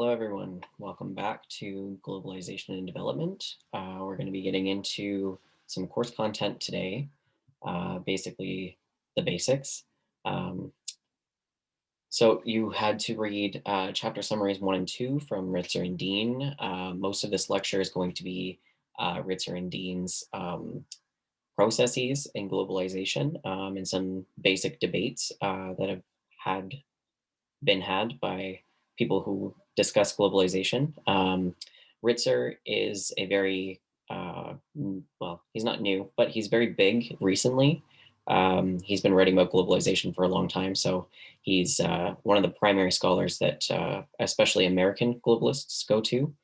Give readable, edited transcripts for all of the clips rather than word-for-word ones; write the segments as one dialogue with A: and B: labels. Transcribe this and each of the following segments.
A: Hello, everyone. Welcome back to Globalization and Development. We're going to be getting into some course content today, basically the basics. Um, so you had to read chapter summaries 1 and 2 from Ritzer and Dean. Most of this lecture is going to be Ritzer and Dean's processes in globalization and some basic debates that have had been had by people who discuss globalization. Ritzer is a very, well, he's not new, but he's very big recently. He's been writing about globalization for a long time. So he's one of the primary scholars that especially American globalists go to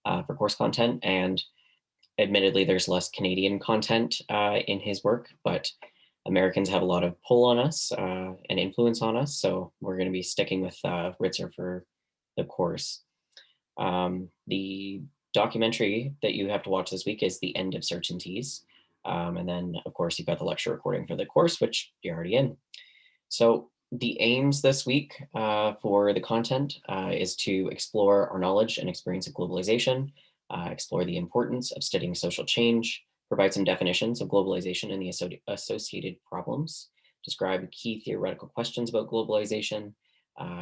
A: for course content. And admittedly, there's less Canadian content in his work, but Americans have a lot of pull on us and influence on us. So we're going to be sticking with Ritzer for the course. The documentary that you have to watch this week is The End of Certainties. And then, of course, you've got the lecture recording for the course, which you're already in. So the aims this week for the content is to explore our knowledge and experience of globalization, explore the importance of studying social change, provide some definitions of globalization and the associated problems, describe key theoretical questions about globalization,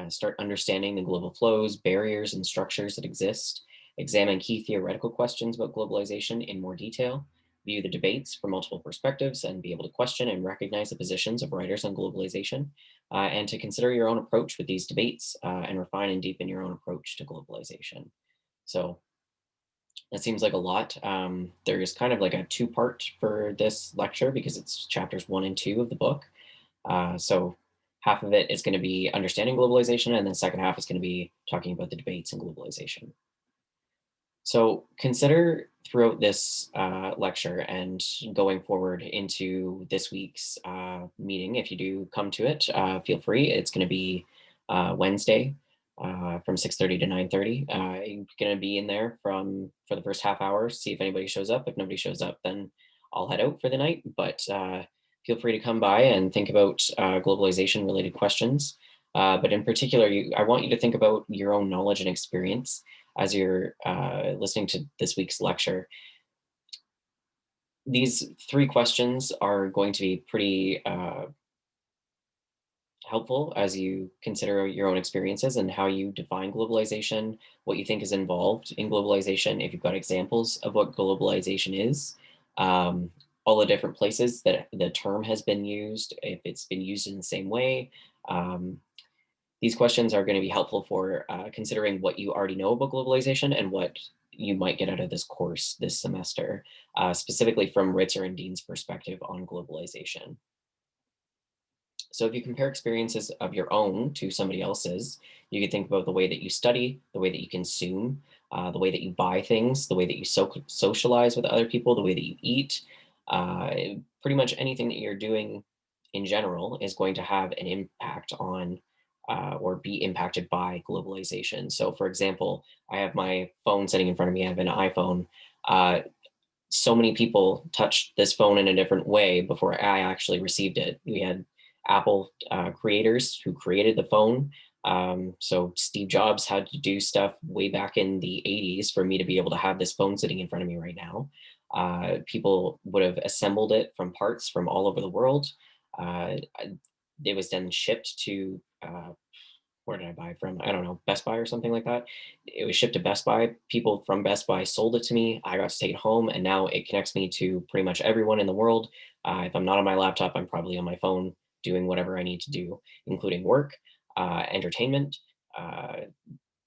A: start understanding the global flows, barriers, and structures that exist, examine key theoretical questions about globalization in more detail, view the debates from multiple perspectives, and be able to question and recognize the positions of writers on globalization, and to consider your own approach with these debates and refine and deepen your own approach to globalization. So that seems like a lot. There's kind of like a two-part for this lecture because it's chapters 1 and 2 of the book. So half of it is going to be understanding globalization, and the second half is going to be talking about the debates in globalization. So consider throughout this lecture and going forward into this week's meeting, if you do come to it, feel free. It's going to be Wednesday from 6:30 to 9:30. I'm going to be in there for the first half hour, see if anybody shows up. If nobody shows up, then I'll head out for the night. But feel free to come by and think about globalization related questions. But in particular, I want you to think about your own knowledge and experience as you're listening to this week's lecture. These three questions are going to be pretty helpful as you consider your own experiences and how you define globalization, what you think is involved in globalization, if you've got examples of what globalization is, all the different places that the term has been used, if it's been used in the same way. These questions are going to be helpful for considering what you already know about globalization and what you might get out of this course this semester, specifically from Ritzer and Dean's perspective on globalization. So if you compare experiences of your own to somebody else's, you could think about the way that you study, the way that you consume, the way that you buy things, the way that you socialize with other people, the way that you eat. Pretty much anything that you're doing in general is going to have an impact on or be impacted by globalization. So, for example, I have my phone sitting in front of me. I have an iPhone. So many people touched this phone in a different way before I actually received it. We had Apple creators who created the phone. So Steve Jobs had to do stuff way back in the 80s for me to be able to have this phone sitting in front of me right now. People would have assembled it from parts from all over the world. It was then shipped to where did I buy it from? I don't know, Best Buy or something like that. It was shipped to Best Buy. People from Best Buy sold it to me. I got to take it home, and now it connects me to pretty much everyone in the world. If I'm not on my laptop, I'm probably on my phone doing whatever I need to do, including work, entertainment, uh,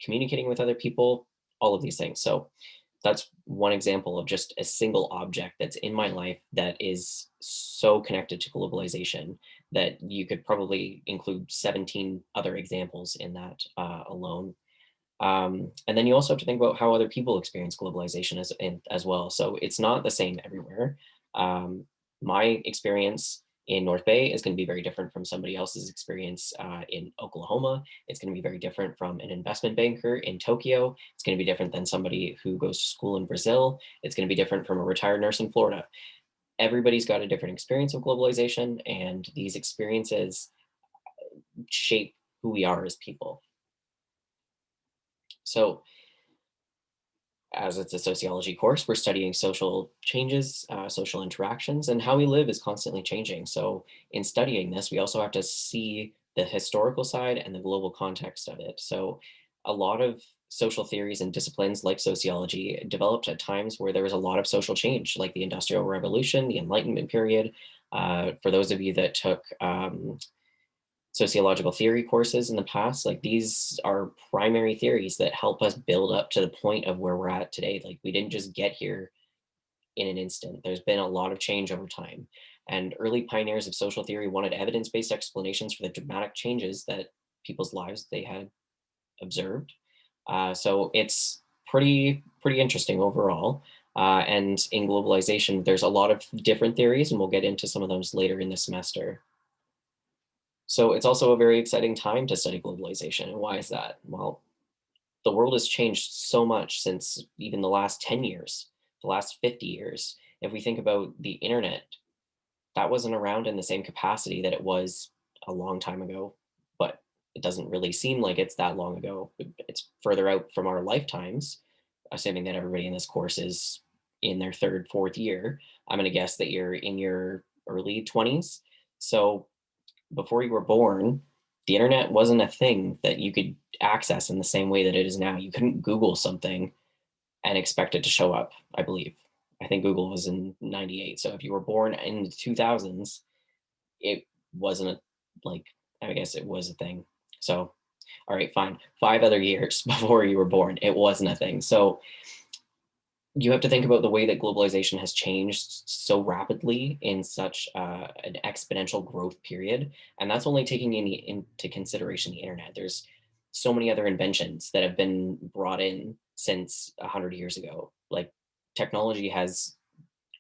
A: communicating with other people, all of these things. So that's one example of just a single object that's in my life that is so connected to globalization that you could probably include 17 other examples in that alone. And then you also have to think about how other people experience globalization as well. So it's not the same everywhere. My experience in North Bay is going to be very different from somebody else's experience in Oklahoma. It's going to be very different from an investment banker in Tokyo. It's going to be different than somebody who goes to school in Brazil. It's going to be different from a retired nurse in Florida. Everybody's got a different experience of globalization, and these experiences shape who we are as people. So as it's a sociology course, we're studying social changes, social interactions, and how we live is constantly changing. So, in studying this, we also have to see the historical side and the global context of it. So, a lot of social theories and disciplines like sociology developed at times where there was a lot of social change, like the Industrial Revolution, the Enlightenment period. For those of you that took sociological theory courses in the past, like these are primary theories that help us build up to the point of where we're at today. Like we didn't just get here in an instant. There's been a lot of change over time. And early pioneers of social theory wanted evidence-based explanations for the dramatic changes that people's lives they had observed. So it's pretty interesting overall. And in globalization, there's a lot of different theories, and we'll get into some of those later in the semester. So it's also a very exciting time to study globalization. And why is that? Well, the world has changed so much since even the last 10 years, the last 50 years. If we think about the internet, that wasn't around in the same capacity that it was a long time ago, but it doesn't really seem like it's that long ago. It's further out from our lifetimes, assuming that everybody in this course is in their third, fourth year. I'm going to guess that you're in your early 20s. So before you were born, the internet wasn't a thing that you could access in the same way that it is now. You couldn't Google something and expect it to show up, I believe. I think Google was in 98. So if you were born in the 2000s, it wasn't like, I guess it was a thing. So, all right, fine. 5 other years before you were born, it wasn't a thing. So you have to think about the way that globalization has changed so rapidly in such an exponential growth period, and that's only taking into consideration the internet. There's so many other inventions that have been brought in since 100 years ago. Like technology has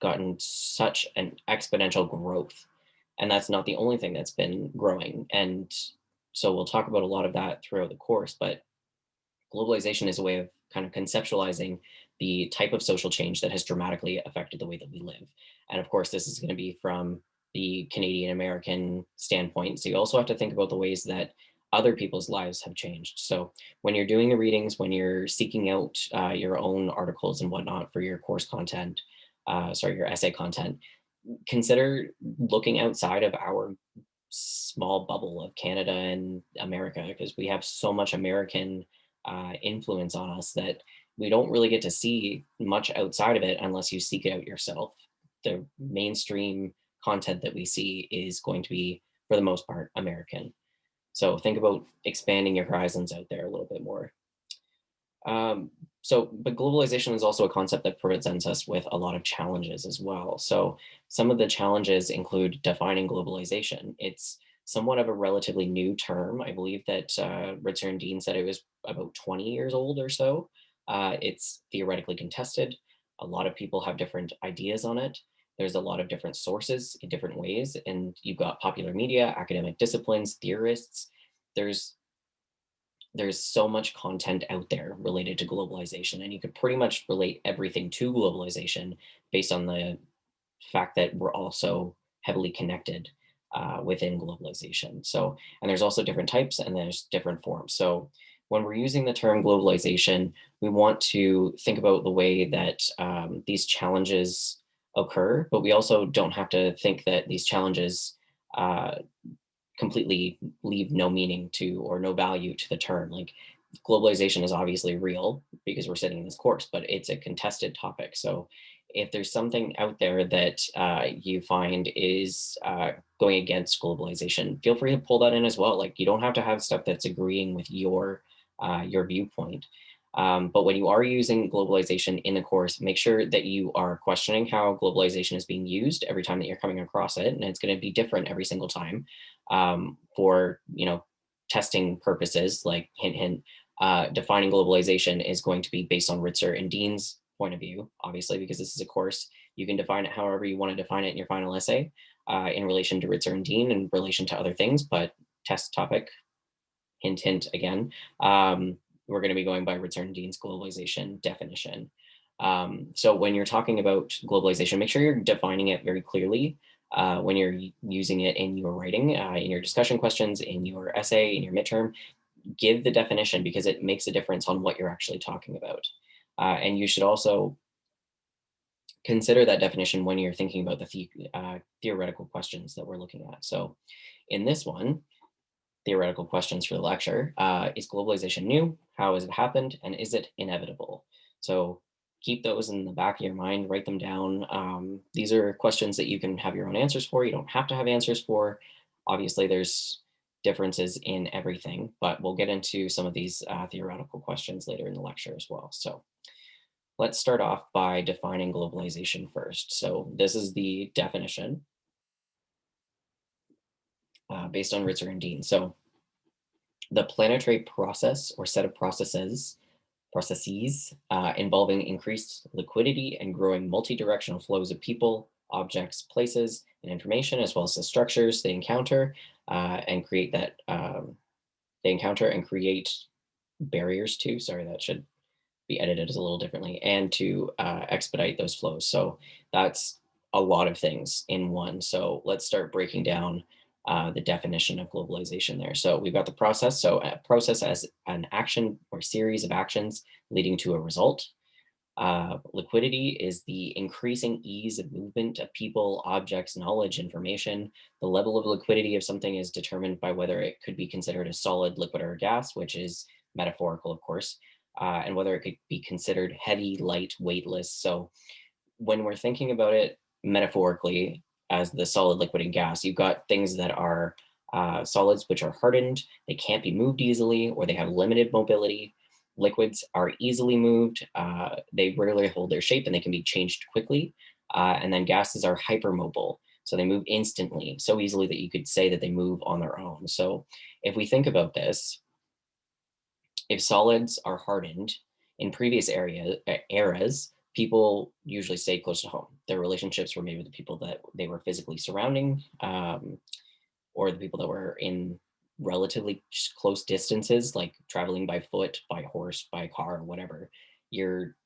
A: gotten such an exponential growth, and that's not the only thing that's been growing. And so we'll talk about a lot of that throughout the course, but globalization is a way of kind of conceptualizing the type of social change that has dramatically affected the way that we live. And of course, this is going to be from the Canadian American standpoint. So you also have to think about the ways that other people's lives have changed. So when you're doing the readings, when you're seeking out your own articles and whatnot for your course content, your essay content, consider looking outside of our small bubble of Canada and America because we have so much American influence on us that we don't really get to see much outside of it unless you seek it out yourself. The mainstream content that we see is going to be, for the most part, American. So think about expanding your horizons out there a little bit more. But globalization is also a concept that presents us with a lot of challenges as well. So some of the challenges include defining globalization. It's somewhat of a relatively new term. I believe that Ritzer and Dean said it was about 20 years old or so. It's theoretically contested. A lot of people have different ideas on it. There's a lot of different sources in different ways, and you've got popular media, academic disciplines, theorists. There's there's so much content out there related to globalization, and you could pretty much relate everything to globalization based on the fact that we're also heavily connected within globalization. So, and there's also different types and there's different forms. So, when we're using the term globalization, we want to think about the way that these challenges occur, but we also don't have to think that these challenges uh, completely leave no meaning to or no value to the term. Like globalization is obviously real because we're sitting in this course, but it's a contested topic. So if there's something out there that you find is going against globalization, feel free to pull that in as well. Like you don't have to have stuff that's agreeing with your viewpoint. But when you are using globalization in the course, make sure that you are questioning how globalization is being used every time that you're coming across it. And it's going to be different every single time for, testing purposes, like hint, hint, defining globalization is going to be based on Ritzer and Dean's point of view, obviously, because this is a course. You can define it however you want to define it in your final essay in relation to Ritzer and Dean and in relation to other things, but test topic, hint, hint again. We're going to be going by Ritzer and Dean's globalization definition. So when you're talking about globalization, make sure you're defining it very clearly when you're using it in your writing, in your discussion questions, in your essay, in your midterm. give the definition because it makes a difference on what you're actually talking about. And you should also consider that definition when you're thinking about the theoretical questions that we're looking at. So in this one, theoretical questions for the lecture. Is globalization new? How has it happened? And is it inevitable? So keep those in the back of your mind, write them down. These are questions that you can have your own answers for. You don't have to have answers for. Obviously, there's differences in everything, but we'll get into some of these theoretical questions later in the lecture as well. So let's start off by defining globalization first. So this is the definition based on Ritzer and Dean. So the planetary process or set of processes involving increased liquidity and growing multi-directional flows of people, objects, places, and information, as well as the structures they encounter and create that they encounter and create barriers to. Sorry, that should be edited as a little differently, and to expedite those flows. So that's a lot of things in one. So let's start breaking down the definition of globalization there. So we've got the process. So a process as an action or series of actions leading to a result. Liquidity is the increasing ease of movement of people, objects, knowledge, information. The level of liquidity of something is determined by whether it could be considered a solid, liquid, or a gas, which is metaphorical, of course, and whether it could be considered heavy, light, weightless. So when we're thinking about it metaphorically as the solid, liquid, and gas, you've got things that are solids, which are hardened, they can't be moved easily, or they have limited mobility. Liquids are easily moved, they rarely hold their shape, and they can be changed quickly. And then gases are hypermobile, so they move instantly, so easily that you could say that they move on their own. So if we think about this, if solids are hardened in previous eras, people usually stayed close to home. Their relationships were maybe with the people that they were physically surrounding, or the people that were in relatively close distances, like traveling by foot, by horse, by car, or whatever. You're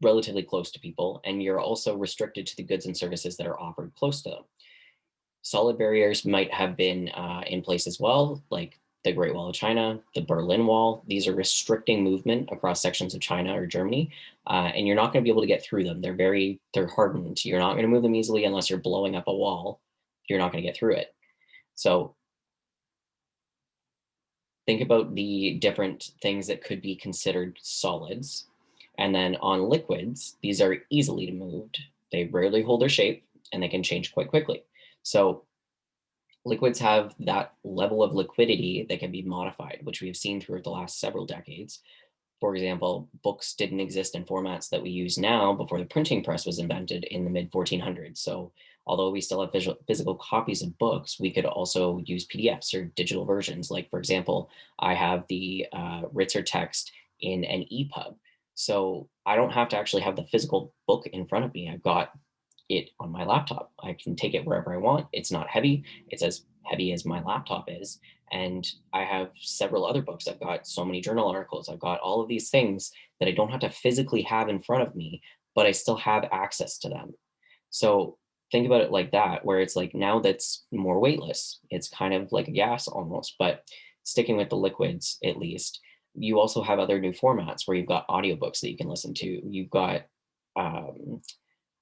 A: relatively close to people, and you're also restricted to the goods and services that are offered close to them. Solid barriers might have been in place as well, like the Great Wall of China, the Berlin Wall. These are restricting movement across sections of China or Germany, and you're not going to be able to get through them. They're hardened. You're not going to move them easily unless you're blowing up a wall. You're not going to get through it. So think about the different things that could be considered solids. And then on liquids, these are easily moved. They rarely hold their shape, and they can change quite quickly. So liquids have that level of liquidity that can be modified, which we've seen through the last several decades. For example, books didn't exist in formats that we use now before the printing press was invented in the mid 1400s. So although we still have physical copies of books, we could also use PDFs or digital versions. Like, for example, I have the Ritzer text in an EPUB. So I don't have to actually have the physical book in front of me. I've got it on my laptop. I can take it wherever I want. It's not heavy. It's as heavy as my laptop is. And I have several other books. I've got so many journal articles. I've got all of these things that I don't have to physically have in front of me, but I still have access to them. So think about it like that, where it's like now that's more weightless. It's kind of like a gas almost, but sticking with the liquids at least. You also have other new formats where you've got audiobooks that you can listen to. You've got um,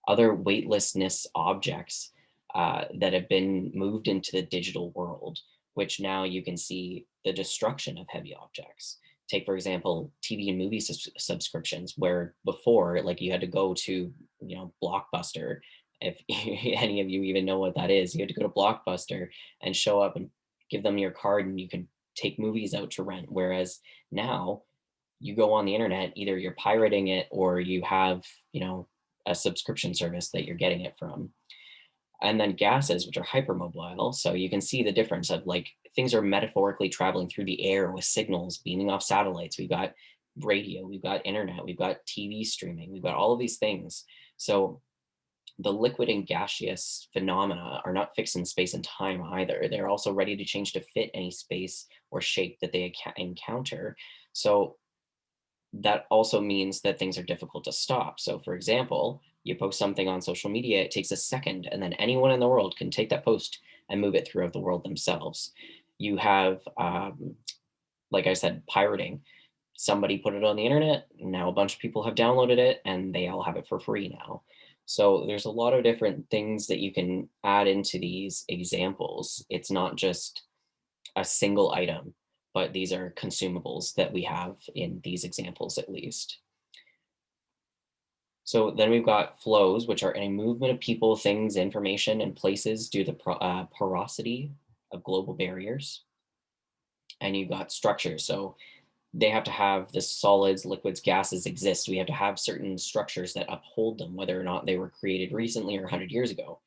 A: other weightlessness objects that have been moved into the digital world, which now you can see the destruction of heavy objects. Take, for example, TV and movie subscriptions, where before, like you had to go to, Blockbuster. If any of you even know what that is, you had to go to Blockbuster and show up and give them your card, and you could take movies out to rent. Whereas now, you go on the internet, either you're pirating it or you have, a subscription service that you're getting it from. And then gases, which are hypermobile. So you can see the difference of like things are metaphorically traveling through the air with signals beaming off satellites. We've got radio, we've got internet, we've got TV streaming, we've got all of these things. So the liquid and gaseous phenomena are not fixed in space and time either. They're also ready to change to fit any space or shape that they encounter. So that also means that things are difficult to stop. So, for example, you post something on social media, it takes a second, and then anyone in the world can take that post and move it throughout the world themselves. You have like I said, pirating. Somebody put it on the internet. Now a bunch of people have downloaded it and they all have it for free now. So there's a lot of different things that you can add into these examples. It's not just a single item, but these are consumables that we have in these examples at least. So then we've got flows, which are any movement of people, things, information, and places due to the porosity of global barriers. And you've got structures. So they have to have the solids, liquids, gases exist. We have to have certain structures that uphold them, whether or not they were created recently or 100 years ago.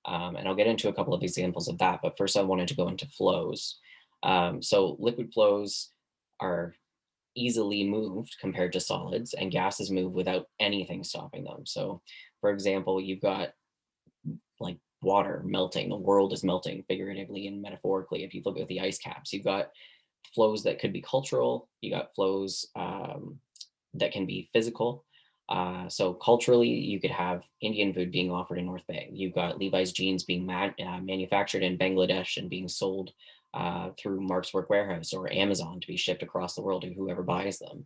A: And I'll get into a couple of examples of that. But first, I wanted to go into flows. So liquid flows are easily moved compared to solids, and gases move without anything stopping them. So, for example, you've got like water melting, the world is melting figuratively and metaphorically. If you look at the ice caps, you've got flows that could be cultural, you got flows that can be physical. So culturally, you could have Indian food being offered in North Bay. You've got Levi's jeans being manufactured in Bangladesh and being sold through Mark's Work Warehouse or Amazon to be shipped across the world to whoever buys them.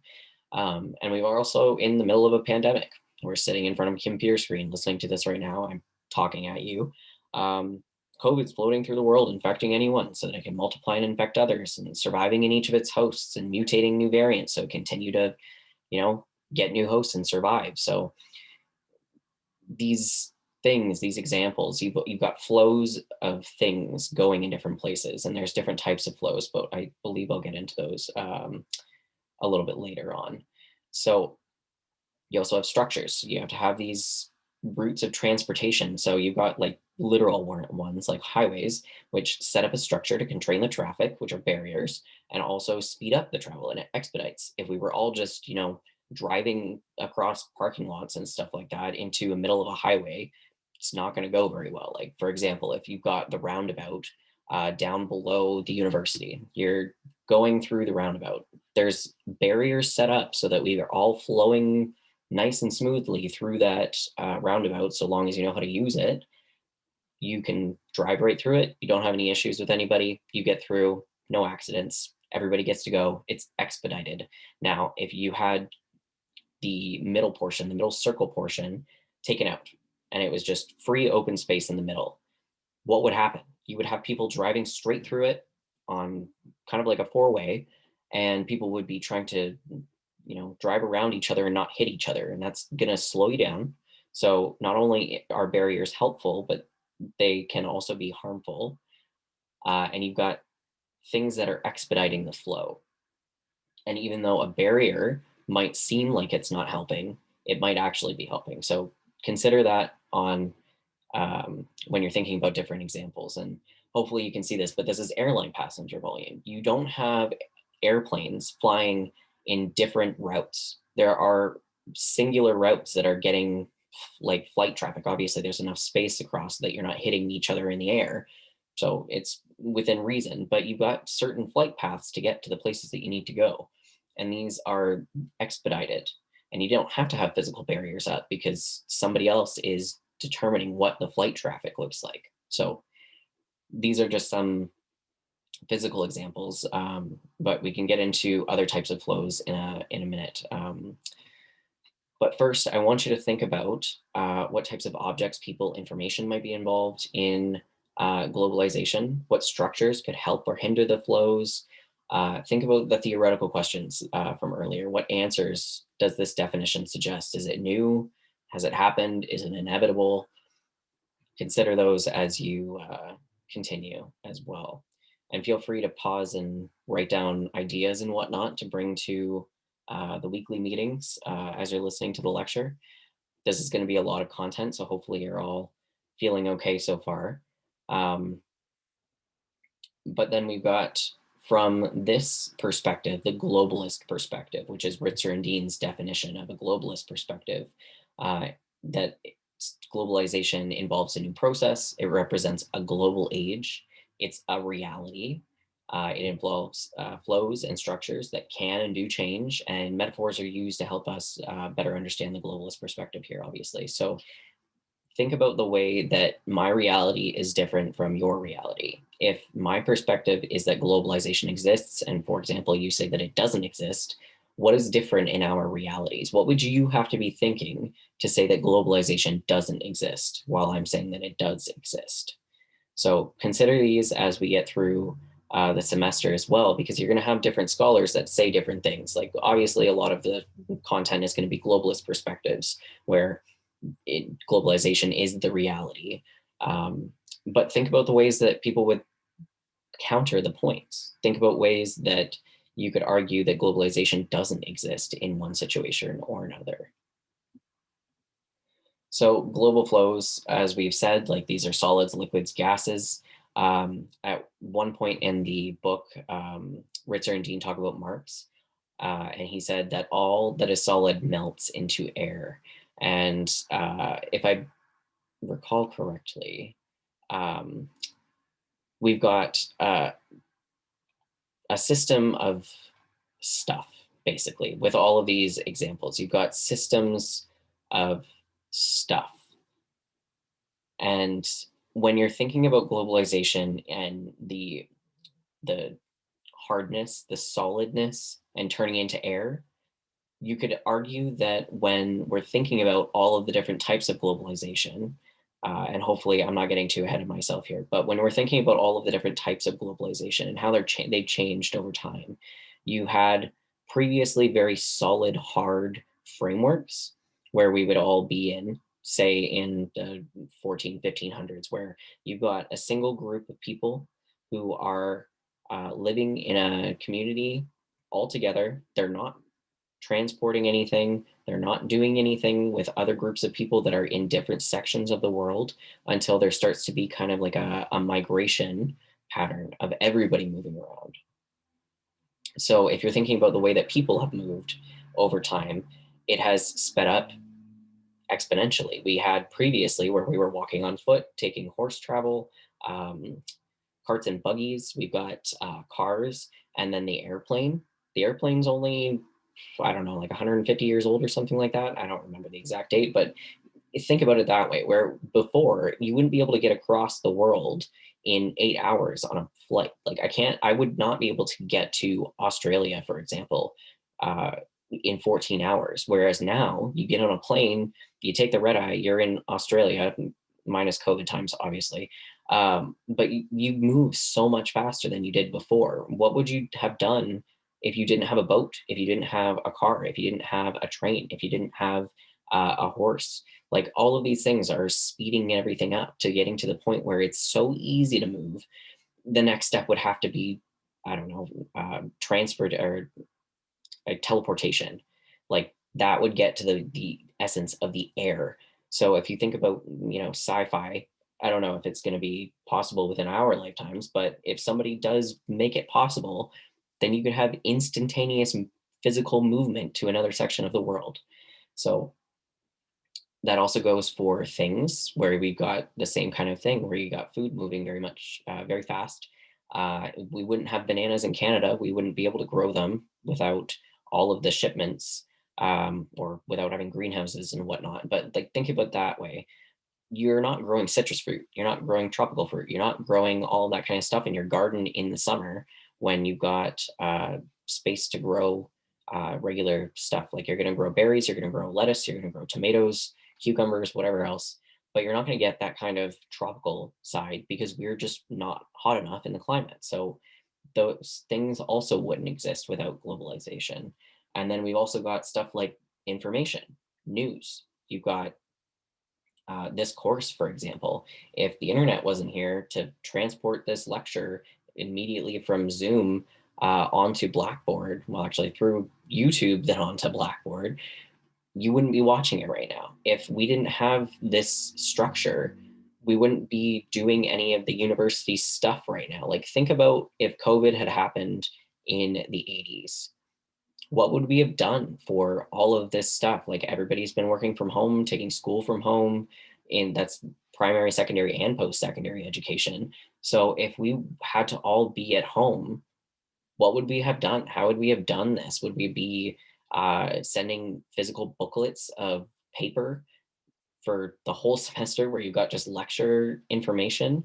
A: And we are also in the middle of a pandemic. We're sitting in front of a computer screen listening to this right now. I'm talking at you. Um, COVID's floating through the world, infecting anyone so that it can multiply and infect others, and surviving in each of its hosts and mutating new variants. So continue to, you know, get new hosts and survive. So these things, these examples, you've got flows of things going in different places, and there's different types of flows, but I believe I'll get into those a little bit later on. So you also have structures. You have to have these routes of transportation. So you've got like literal ones like highways, which set up a structure to constrain the traffic, which are barriers, and also speed up the travel, and it expedites. If we were all just, driving across parking lots and stuff like that into the middle of a highway, it's not going to go very well. Like, for example, if you've got the roundabout down below the university, you're going through the roundabout. There's barriers set up so that we are all flowing nice and smoothly through that roundabout. So long as you know how to use it, you can drive right through it. You don't have any issues with anybody. You get through, no accidents. Everybody gets to go. It's expedited. Now, if you had the middle portion, the middle circle portion taken out, and it was just free open space in the middle, what would happen? You would have people driving straight through it on kind of like a four-way, and people would be trying to, drive around each other and not hit each other, and that's going to slow you down. So not only are barriers helpful, but they can also be harmful. And you've got things that are expediting the flow. And even though a barrier might seem like it's not helping, it might actually be helping. So consider that on when you're thinking about different examples. And hopefully you can see this, but this is airline passenger volume. You don't have airplanes flying in different routes. There are singular routes that are getting like flight traffic. Obviously, there's enough space across that you're not hitting each other in the air. So it's within reason, but you've got certain flight paths to get to the places that you need to go. And these are expedited. And you don't have to have physical barriers up because somebody else is determining what the flight traffic looks like. So these are just some physical examples, but we can get into other types of flows in a minute. But first, I want you to think about what types of objects, people, information might be involved in globalization, what structures could help or hinder the flows. Think about the theoretical questions from earlier. What answers does this definition suggest? Is it new? Has it happened? Is it inevitable? Consider those as you continue as well. And feel free to pause and write down ideas and whatnot to bring to the weekly meetings as you're listening to the lecture. This is going to be a lot of content, so hopefully you're all feeling okay so far. But then we've got, from this perspective, the globalist perspective, which is Ritzer and Dean's definition of a globalist perspective, that globalization involves a new process. It represents a global age. It's a reality. It involves flows and structures that can and do change, and metaphors are used to help us better understand the globalist perspective here, obviously. So think about the way that my reality is different from your reality. If my perspective is that globalization exists, and for example, you say that it doesn't exist, what is different in our realities? What would you have to be thinking to say that globalization doesn't exist while I'm saying that it does exist? So consider these as we get through the semester as well, because you're going to have different scholars that say different things. Like obviously, a lot of the content is going to be globalist perspectives, where globalization is the reality. Um, but think about the ways that people would counter the points. Think about ways that you could argue that globalization doesn't exist in one situation or another. So global flows, as we've said, like these are solids, liquids, gases. At one point in the book, Ritzer and Dean talk about Marx, and he said that all that is solid melts into air. And if I recall correctly, um, we've got a system of stuff, basically, with all of these examples. You've got systems of stuff. And when you're thinking about globalization and the hardness, the solidness, and turning into air, you could argue that when we're thinking about all of the different types of globalization, and hopefully I'm not getting too ahead of myself here, but when we're thinking about all of the different types of globalization and how they've changed over time, you had previously very solid, hard frameworks where we would all be in, say in the 1500s, where you've got a single group of people who are living in a community all together. They're not transporting anything. They're not doing anything with other groups of people that are in different sections of the world until there starts to be kind of like a migration pattern of everybody moving around. So if you're thinking about the way that people have moved over time, it has sped up exponentially. We had previously where we were walking on foot, taking horse travel, um, carts and buggies. We've got cars, and then the airplane. The airplane's only, I don't know, like 150 years old or something like that. I don't remember the exact date, but think about it that way, where before you wouldn't be able to get across the world in 8 hours on a flight. Like I would not be able to get to Australia, for example, uh, in 14 hours. Whereas now you get on a plane, you take the red eye, you're in Australia, minus COVID times, obviously. But you move so much faster than you did before. What would you have done if you didn't have a boat, if you didn't have a car, if you didn't have a train, if you didn't have a horse? Like all of these things are speeding everything up to getting to the point where it's so easy to move. The next step would have to be, I don't know, transferred or teleportation. Like that would get to the essence of the air. So if you think about, sci-fi, I don't know if it's going to be possible within our lifetimes, but if somebody does make it possible, then you could have instantaneous physical movement to another section of the world. So that also goes for things where we've got the same kind of thing where you got food moving very much, very fast. We wouldn't have bananas in Canada. We wouldn't be able to grow them without all of the shipments, or without having greenhouses and whatnot. But like, think about that way. You're not growing citrus fruit. You're not growing tropical fruit. You're not growing all that kind of stuff in your garden in the summer when you've got space to grow regular stuff. Like you're going to grow berries, you're going to grow lettuce, you're going to grow tomatoes, cucumbers, whatever else. But you're not going to get that kind of tropical side because we're just not hot enough in the climate. So those things also wouldn't exist without globalization. And then we've also got stuff like information, news. You've got this course, for example. If the internet wasn't here to transport this lecture immediately from Zoom onto Blackboard, well, actually through YouTube, then onto Blackboard, you wouldn't be watching it right now. If we didn't have this structure, we wouldn't be doing any of the university stuff right now. Like, think about if COVID had happened in the 80s. What would we have done for all of this stuff? Like, everybody's been working from home, taking school from home, and that's primary, secondary, and post-secondary education. So if we had to all be at home, what would we have done? How would we have done this? Would we be sending physical booklets of paper for the whole semester where you've got just lecture information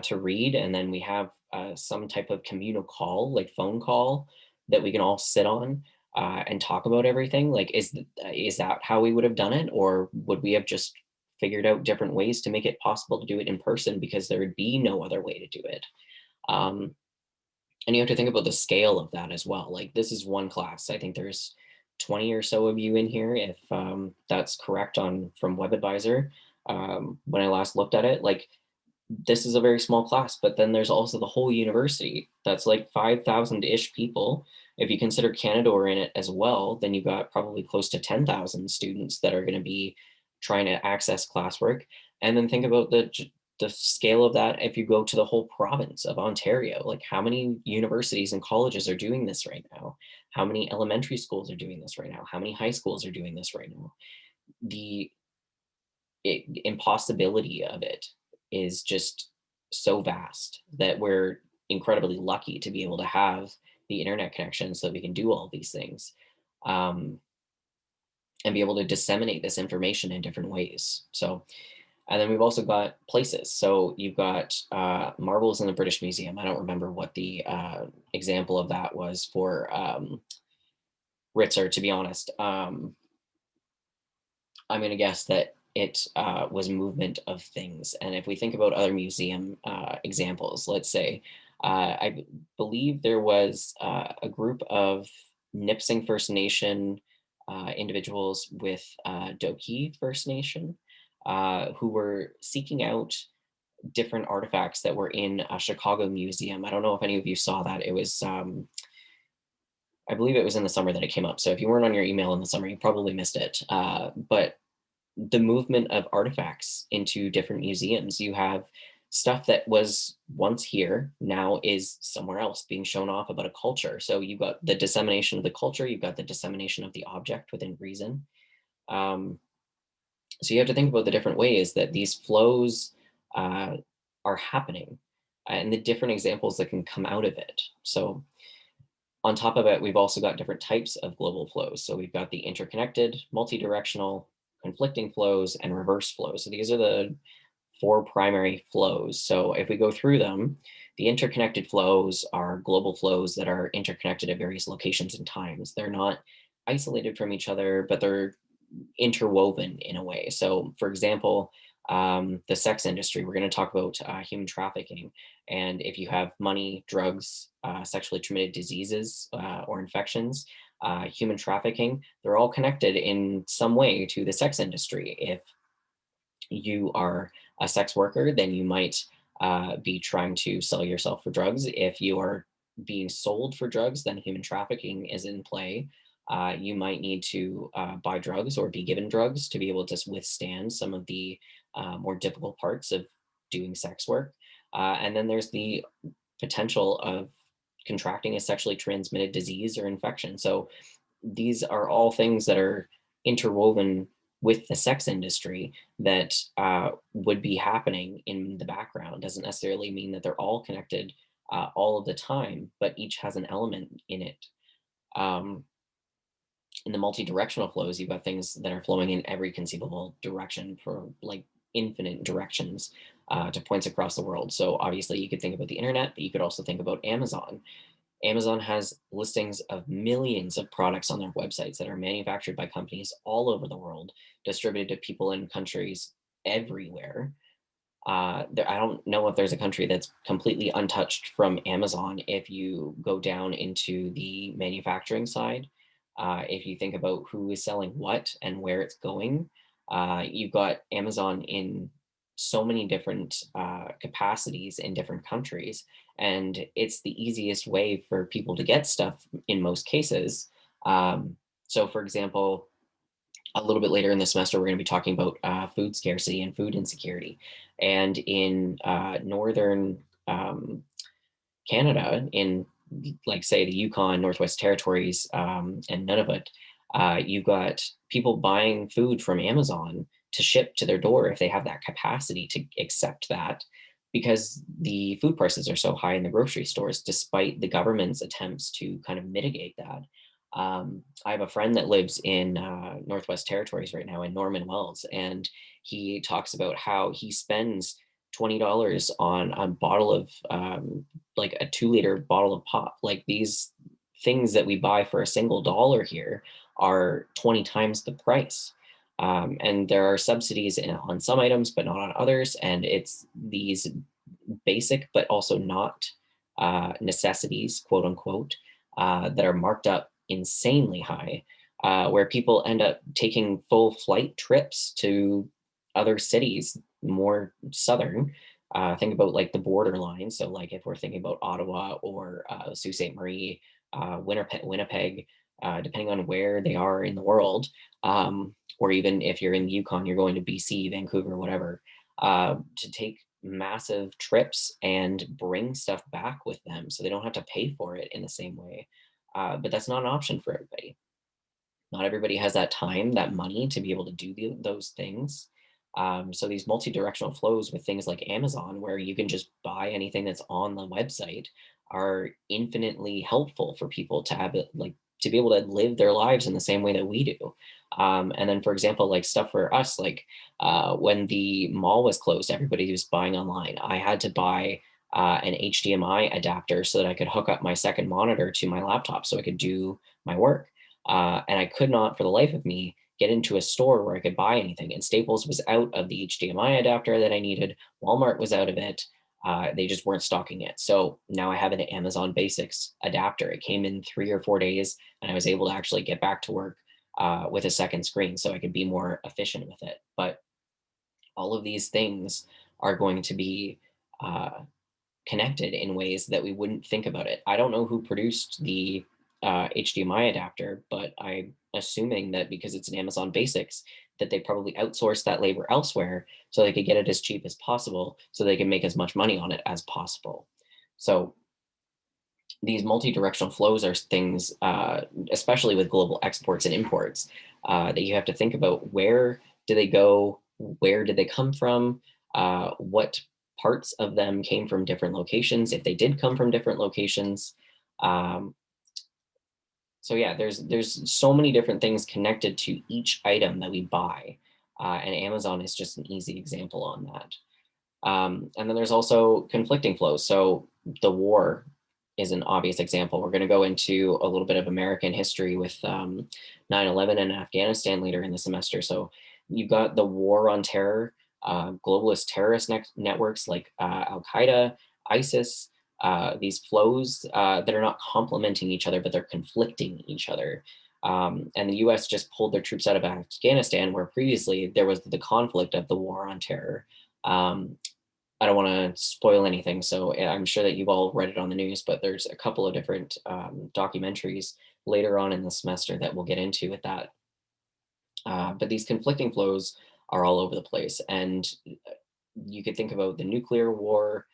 A: to read, and then we have some type of communal call, like phone call, that we can all sit on and talk about everything. Like, is that how we would have done it, or would we have just figured out different ways to make it possible to do it in person because there would be no other way to do it? Um, and you have to think about the scale of that as well. Like, this is one class. I think there's 20 or so of you in here, if that's correct on from WebAdvisor. When I last looked at it, like, this is a very small class, but then there's also the whole university. That's like 5,000-ish people. If you consider Canada are in it as well, then you've got probably close to 10,000 students that are going to be trying to access classwork. And then think about the scale of that if you go to the whole province of Ontario. Like, how many universities and colleges are doing this right now? How many elementary schools are doing this right now? How many high schools are doing this right now? The impossibility of it is just so vast that we're incredibly lucky to be able to have the internet connection so that we can do all these things, um, and be able to disseminate this information in different ways. So, and then we've also got places. So you've got marbles in the British Museum. I don't remember what the example of that was for Ritzer, to be honest. I'm going to guess that it was movement of things. And if we think about other museum examples, let's say, believe there was a group of Nipissing First Nation individuals with Doki First Nation who were seeking out different artifacts that were in a Chicago museum. I don't know if any of you saw that. It was, I believe it was in the summer that it came up. So if you weren't on your email in the summer, you probably missed it. But the movement of artifacts into different museums. You have stuff that was once here, now is somewhere else being shown off about a culture. So you've got the dissemination of the culture, you've got the dissemination of the object within reason. Um, so you have to think about the different ways that these flows uh, are happening and the different examples that can come out of it. So on top of it, we've also got different types of global flows. So we've got the interconnected, multi-directional, conflicting flows, and reverse flows. So these are the four primary flows. So if we go through them, the interconnected flows are global flows that are interconnected at various locations and times. They're not isolated from each other, but they're interwoven in a way. So, for example, the sex industry, we're going to talk about human trafficking. And if you have money, drugs, sexually transmitted diseases or infections, human trafficking, they're all connected in some way to the sex industry. If you are a sex worker, then you might be trying to sell yourself for drugs. If you are being sold for drugs, then human trafficking is in play. You might need to buy drugs or be given drugs to be able to withstand some of the more difficult parts of doing sex work. And then there's the potential of contracting a sexually transmitted disease or infection. So these are all things that are interwoven with the sex industry that would be happening in the background. Doesn't necessarily mean that they're all connected all of the time, but each has an element in it. Um, in the multi-directional flows, you've got things that are flowing in every conceivable direction for like infinite directions to points across the world. So obviously you could think about the internet, but you could also think about Amazon. Amazon has listings of millions of products on their websites that are manufactured by companies all over the world, distributed to people in countries everywhere. I don't know if there's a country that's completely untouched from Amazon if you go down into the manufacturing side. If you think about who is selling what and where it's going, you've got Amazon in so many different capacities in different countries. And it's the easiest way for people to get stuff in most cases. So, for example, a little bit later in the semester, we're going to be talking about food scarcity and food insecurity. And in northern Canada, in like say the Yukon, Northwest Territories, and Nunavut, you've got people buying food from Amazon to ship to their door if they have that capacity to accept that, because the food prices are so high in the grocery stores, despite the government's attempts to kind of mitigate that. I have a friend that lives in Northwest Territories right now in Norman Wells, and he talks about how he spends $20 on a bottle of like a 2 liter bottle of pop. Like these things that we buy for a single dollar here are 20 times the price. And there are subsidies on some items, but not on others. And it's these basic, but also not necessities, quote unquote, that are marked up insanely high, where people end up taking full flight trips to other cities, more southern. Think about like the borderline. So, like if we're thinking about Ottawa or Sault Ste. Marie, Winnipeg, depending on where they are in the world, or even if you're in the Yukon, you're going to BC, Vancouver, whatever, to take massive trips and bring stuff back with them so they don't have to pay for it in the same way. But that's not an option for everybody. Not everybody has that time, that money to be able to do those things. So these multi-directional flows with things like Amazon, where you can just buy anything that's on the website, are infinitely helpful for people to have it like to be able to live their lives in the same way that we do. And then, for example, like stuff for us, like when the mall was closed, everybody was buying online. I had to buy an HDMI adapter so that I could hook up my second monitor to my laptop so I could do my work. And I could not, for the life of me, get into a store where I could buy anything. And Staples was out of the HDMI adapter that I needed. Walmart was out of it. They just weren't stocking it. So now I have an Amazon Basics adapter. It came in 3 or 4 days, and I was able to actually get back to work with a second screen so I could be more efficient with it. But all of these things are going to be uh, connected in ways that we wouldn't think about it. I don't know who produced the HDMI adapter, but I'm assuming that because it's an Amazon Basics, that they probably outsourced that labor elsewhere so they could get it as cheap as possible, so they can make as much money on it as possible. So these multi-directional flows are things, especially with global exports and imports, that you have to think about. Where do they go? Where did they come from? What parts of them came from different locations, if they did come from different locations? Um, so yeah, there's so many different things connected to each item that we buy, and Amazon is just an easy example on that. And then there's also conflicting flows. So the war is an obvious example. We're going to go into a little bit of American history with 9/11 and Afghanistan later in the semester. So you've got the war on terror, globalist terrorist networks like Al Qaeda, ISIS, these flows that are not complementing each other, but they're conflicting each other. And the US just pulled their troops out of Afghanistan, where previously there was the conflict of the war on terror. Um, I don't want to spoil anything, so I'm sure that you've all read it on the news, but there's a couple of different documentaries later on in the semester that we'll get into with that. But these conflicting flows are all over the place, and you could think about the nuclear war.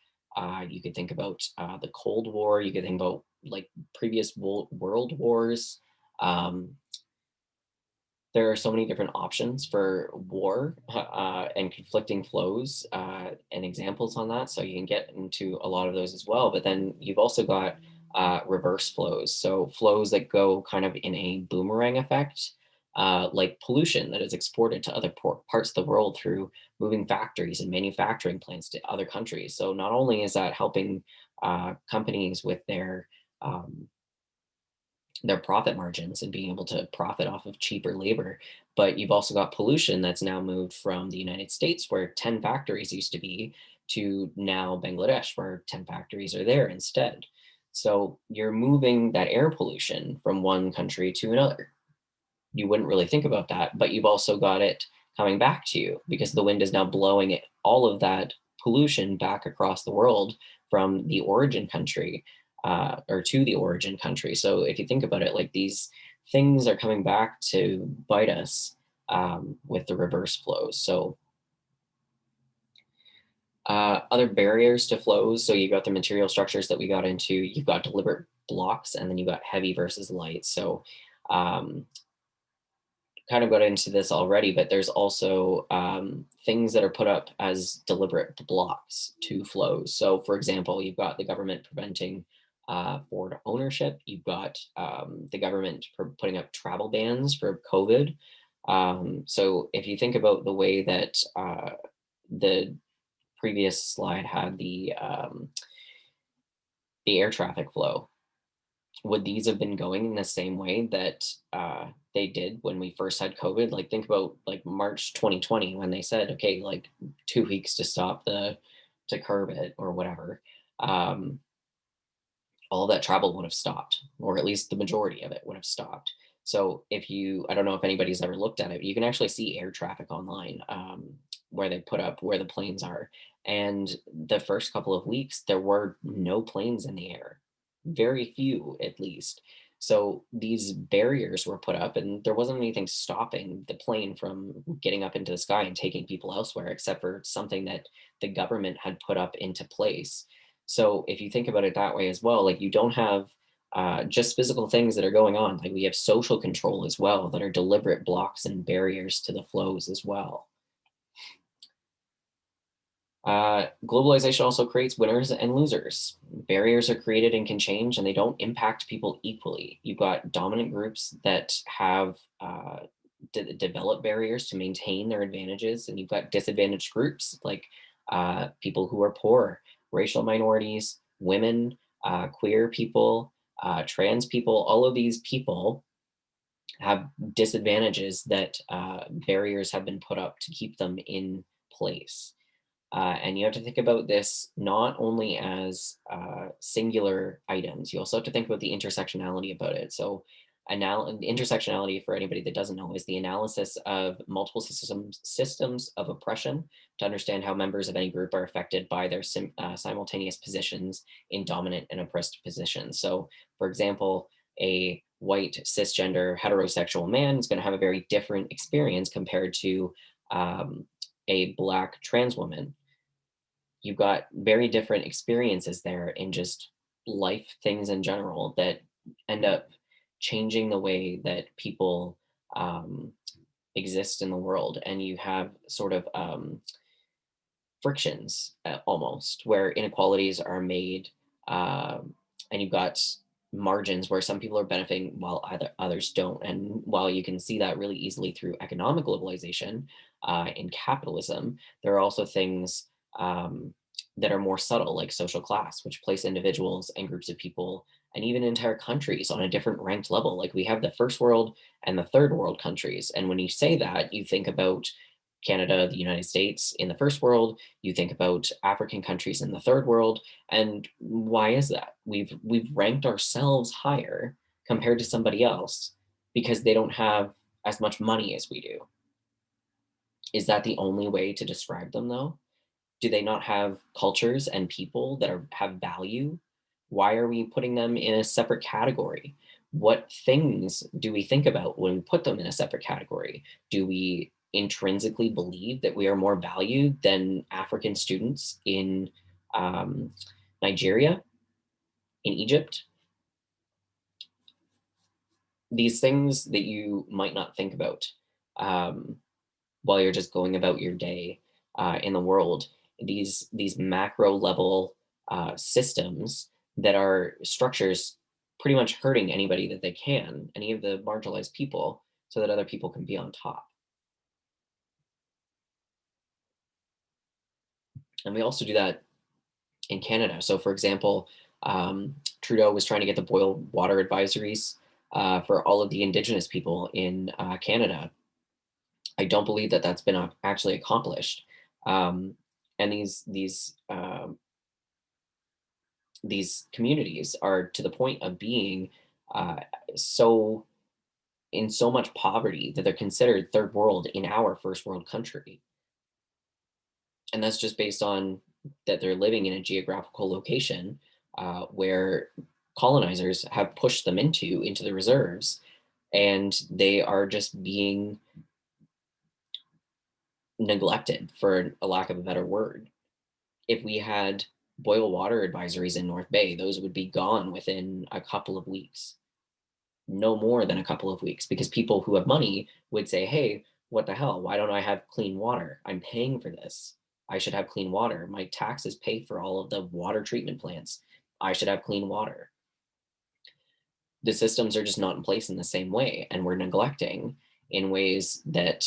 A: You could think about the Cold War. You could think about like previous world wars. Um, there are so many different options for war and conflicting flows and examples on that. So you can get into a lot of those as well. But then you've also got reverse flows. So flows that go kind of in a boomerang effect, like pollution that is exported to other parts of the world through moving factories and manufacturing plants to other countries. So not only is that helping companies with their profit margins and being able to profit off of cheaper labor. But you've also got pollution that's now moved from the United States, where 10 factories used to be, to now Bangladesh, where 10 factories are there instead. So you're moving that air pollution from one country to another. You wouldn't really think about that, but you've also got it coming back to you because the wind is now blowing all of that pollution back across the world from the origin country or to the origin country. So if you think about it, like these things are coming back to bite us with the reverse flows. So other barriers to flows. So you got the material structures that we got into. You've got deliberate blocks, and then you got heavy versus light. So um, kind of got into this already, but there's also things that are put up as deliberate blocks to flows. So, for example, you've got the government preventing forward ownership. You've got the government putting up travel bans for COVID. So if you think about the way that the previous slide had the air traffic flow, would these have been going in the same way that they did when we first had COVID? Like think about like March 2020 when they said, okay, like 2 weeks to stop to curb it or whatever. Um, all that travel would have stopped, or at least the majority of it would have stopped. So if you, I don't know if anybody's ever looked at it, you can actually see air traffic online where they put up where the planes are. And the first couple of weeks, there were no planes in the air, very few at least. So these barriers were put up, and there wasn't anything stopping the plane from getting up into the sky and taking people elsewhere, except for something that the government had put up into place. So if you think about it that way as well, like you don't have just physical things that are going on. Like we have social control as well that are deliberate blocks and barriers to the flows as well. Globalization also creates winners and losers. Barriers are created and can change, and they don't impact people equally. You've got dominant groups that have developed barriers to maintain their advantages, and you've got disadvantaged groups like people who are poor, racial minorities, women, queer people, trans people. All of these people have disadvantages that barriers have been put up to keep them in place. And you have to think about this not only as singular items, you also have to think about the intersectionality about it. So, intersectionality, for anybody that doesn't know, is the analysis of multiple systems of oppression to understand how members of any group are affected by their simultaneous positions in dominant and oppressed positions. So, for example, a white cisgender heterosexual man is going to have a very different experience compared to a black trans woman. You've got very different experiences there in just life things in general that end up changing the way that people um, exist in the world. And you have sort of frictions almost where inequalities are made, and you've got margins where some people are benefiting while others don't. And while you can see that really easily through economic globalization in capitalism, there are also things that are more subtle, like social class, which place individuals and groups of people and even entire countries on a different ranked level. Like we have the first world and the third world countries. And when you say that, you think about Canada, the United States in the first world, you think about African countries in the third world. And why is that? We've ranked ourselves higher compared to somebody else because they don't have as much money as we do. Is that the only way to describe them though? Do they not have cultures and people that have value? Why are we putting them in a separate category? What things do we think about when we put them in a separate category? Do we intrinsically believe that we are more valued than African students in um, Nigeria, in Egypt? These things that you might not think about. Um, while you're just going about your day in the world. These macro level systems that are structures pretty much hurting anybody that they can, any of the marginalized people, so that other people can be on top. And we also do that in Canada. So, for example, Trudeau was trying to get the boil water advisories for all of the Indigenous people in Canada. I don't believe that that's been actually accomplished. Um, and these communities are to the point of being uh, so in so much poverty that they're considered third world in our first world country, and that's just based on that they're living in a geographical location where colonizers have pushed them into the reserves, and they are just being neglected for a lack of a better word. If we had boil water advisories in North Bay, those would be gone within a couple of weeks, no more than a couple of weeks, because people who have money would say, hey, what the hell? Why don't I have clean water? I'm paying for this. I should have clean water. My taxes pay for all of the water treatment plants. I should have clean water. The systems are just not in place in the same way, and we're neglecting in ways that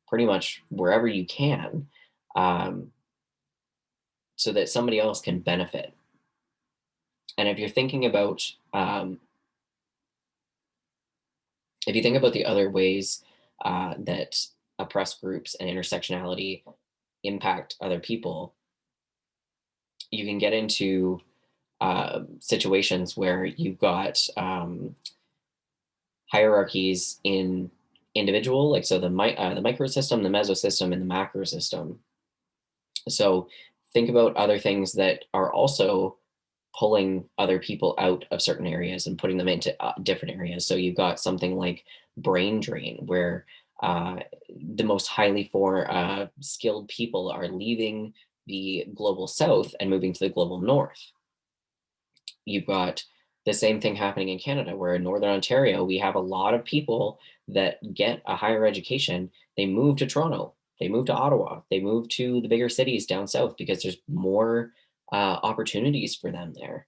A: pretty much wherever you can, um, so that somebody else can benefit. And if you're thinking about if you think about the other ways that oppressed groups and intersectionality impact other people, you can get into situations where you've got hierarchies in individual, like so the micro system, the meso system, and the macro system. So think about other things that are also pulling other people out of certain areas and putting them into different areas. So you've got something like brain drain, where the most highly skilled people are leaving the global south and moving to the global north. You've got the same thing happening in Canada, where in Northern Ontario, we have a lot of people that get a higher education. They move to Toronto, they move to Ottawa, they move to the bigger cities down south because there's more opportunities for them there.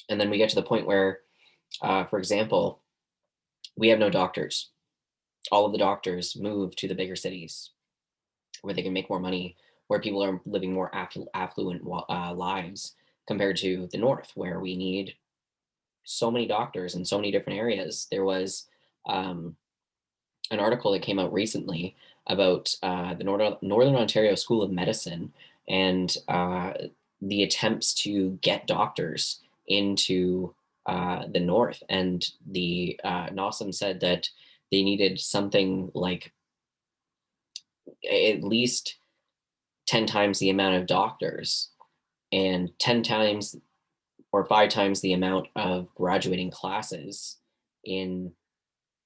A: And then we get to the point where, for example, we have no doctors. All of the doctors move to the bigger cities where they can make more money, where people are living more affluent lives compared to the north, where we need so many doctors in so many different areas. There was um, an article that came out recently about the Northern Ontario School of Medicine and the attempts to get doctors into the north. And the NOSM said that they needed something like at least 10 times the amount of doctors and 10 times or 5 times the amount of graduating classes in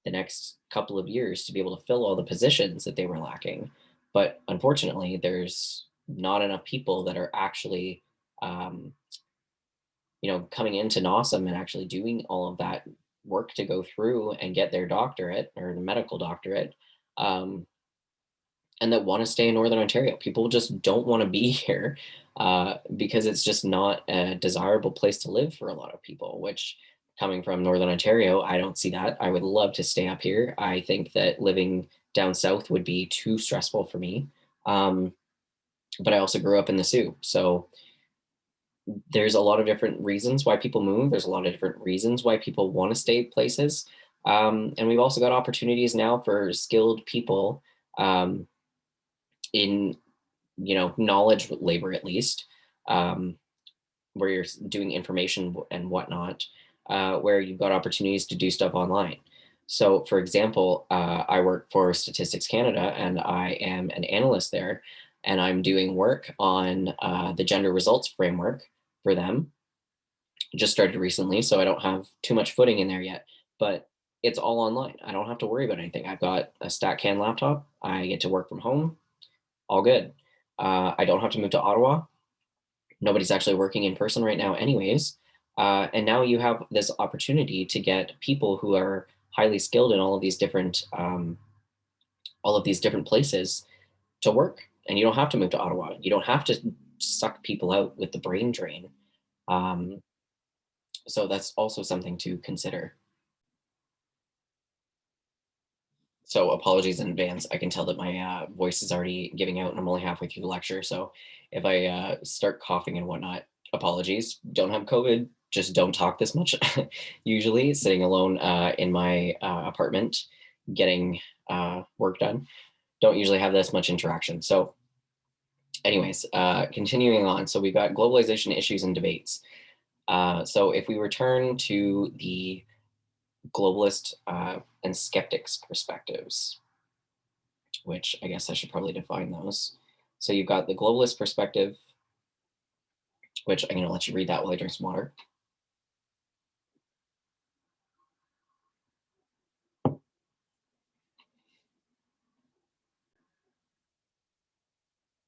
A: the next couple of years to be able to fill all the positions that they were lacking. But unfortunately, there's not enough people that are actually, um, coming into NOSM and actually doing all of that work to go through and get their doctorate or the medical doctorate, um, and that want to stay in Northern Ontario. People just don't want to be here because it's just not a desirable place to live for a lot of people, which coming from Northern Ontario, I don't see that. I would love to stay up here. I think that living down south would be too stressful for me. Um, but I also grew up in the Sioux. So there's a lot of different reasons why people move. There's a lot of different reasons why people want to stay places. And we've also got opportunities now for skilled people um, in knowledge labor at least, um, where you're doing information and whatnot, where you've got opportunities to do stuff online. So, for example, I work for Statistics Canada and I am an analyst there, and I'm doing work on the gender results framework for them. Just started recently, so I don't have too much footing in there yet, but it's all online. I don't have to worry about anything. I've got a StatCan laptop. I get to work from home. All good. I don't have to move to Ottawa. Nobody's actually working in person right now, anyways. And now you have this opportunity to get people who are highly skilled in all of these different places to work. And you don't have to move to Ottawa. You don't have to suck people out with the brain drain. Um, so that's also something to consider. So apologies in advance. I can tell that my voice is already giving out and I'm only halfway through the lecture. So if I start coughing and whatnot, apologies. Don't have COVID. Just don't talk this much. Usually sitting alone in my apartment, getting work done. Don't usually have this much interaction. So anyways, continuing on. So we've got globalization issues and debates. So if we return to the globalist and skeptics perspectives, which I guess I should probably define those. So you've got the globalist perspective, which I'm going to let you read that while I drink some water.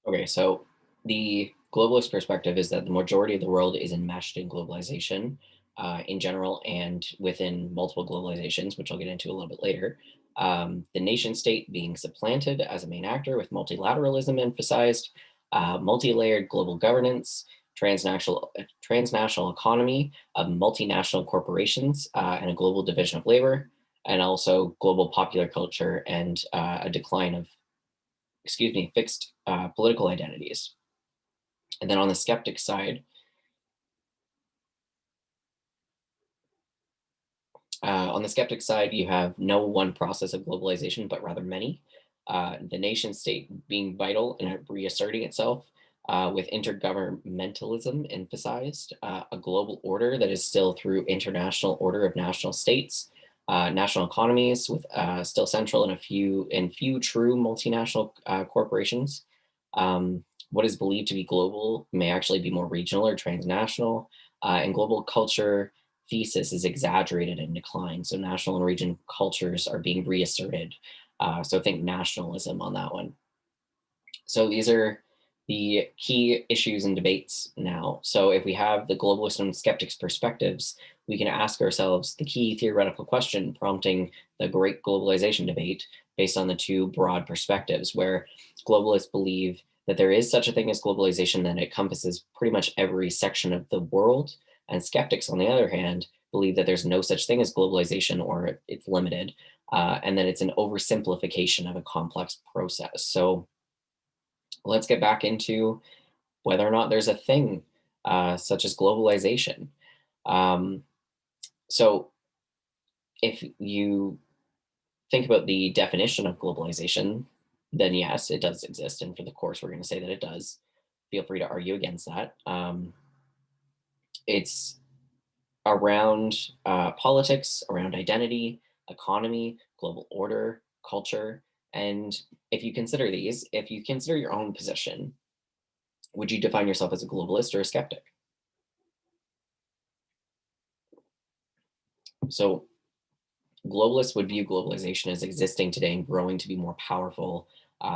A: Okay, so the globalist perspective is that the majority of the world is enmeshed in globalization in general and within multiple globalizations, which I'll get into a little bit later. The nation state being supplanted as a main actor with multilateralism emphasized, multi-layered global governance, transnational economy of multinational corporations, and a global division of labor, and also global popular culture and a decline of, fixed political identities. And then on the skeptic side, you have no one process of globalization, but rather many. The nation state being vital and reasserting itself, with intergovernmentalism emphasized, a global order that is still through international order of national states, national economies with still central in few true multinational corporations. What is believed to be global may actually be more regional or transnational, and global culture thesis is exaggerated and declined. So national and region cultures are being reasserted. So think nationalism on that one. So these are the key issues and debates now. So if we have the globalist and skeptics perspectives, we can ask ourselves the key theoretical question prompting the great globalization debate based on the two broad perspectives, where globalists believe that there is such a thing as globalization that encompasses pretty much every section of the world. And skeptics, on the other hand, believe that there's no such thing as globalization or it's limited, and that it's an oversimplification of a complex process. So let's get back into whether or not there's a thing such as globalization. Um, so, if you think about the definition of globalization, then yes, it does exist. And for the course, we're going to say that it does. Feel free to argue against that. It's around politics, around identity, economy, global order, culture. And if you consider your own position, would you define yourself as a globalist or a skeptic? So globalists would view globalization as existing today and growing to be more powerful,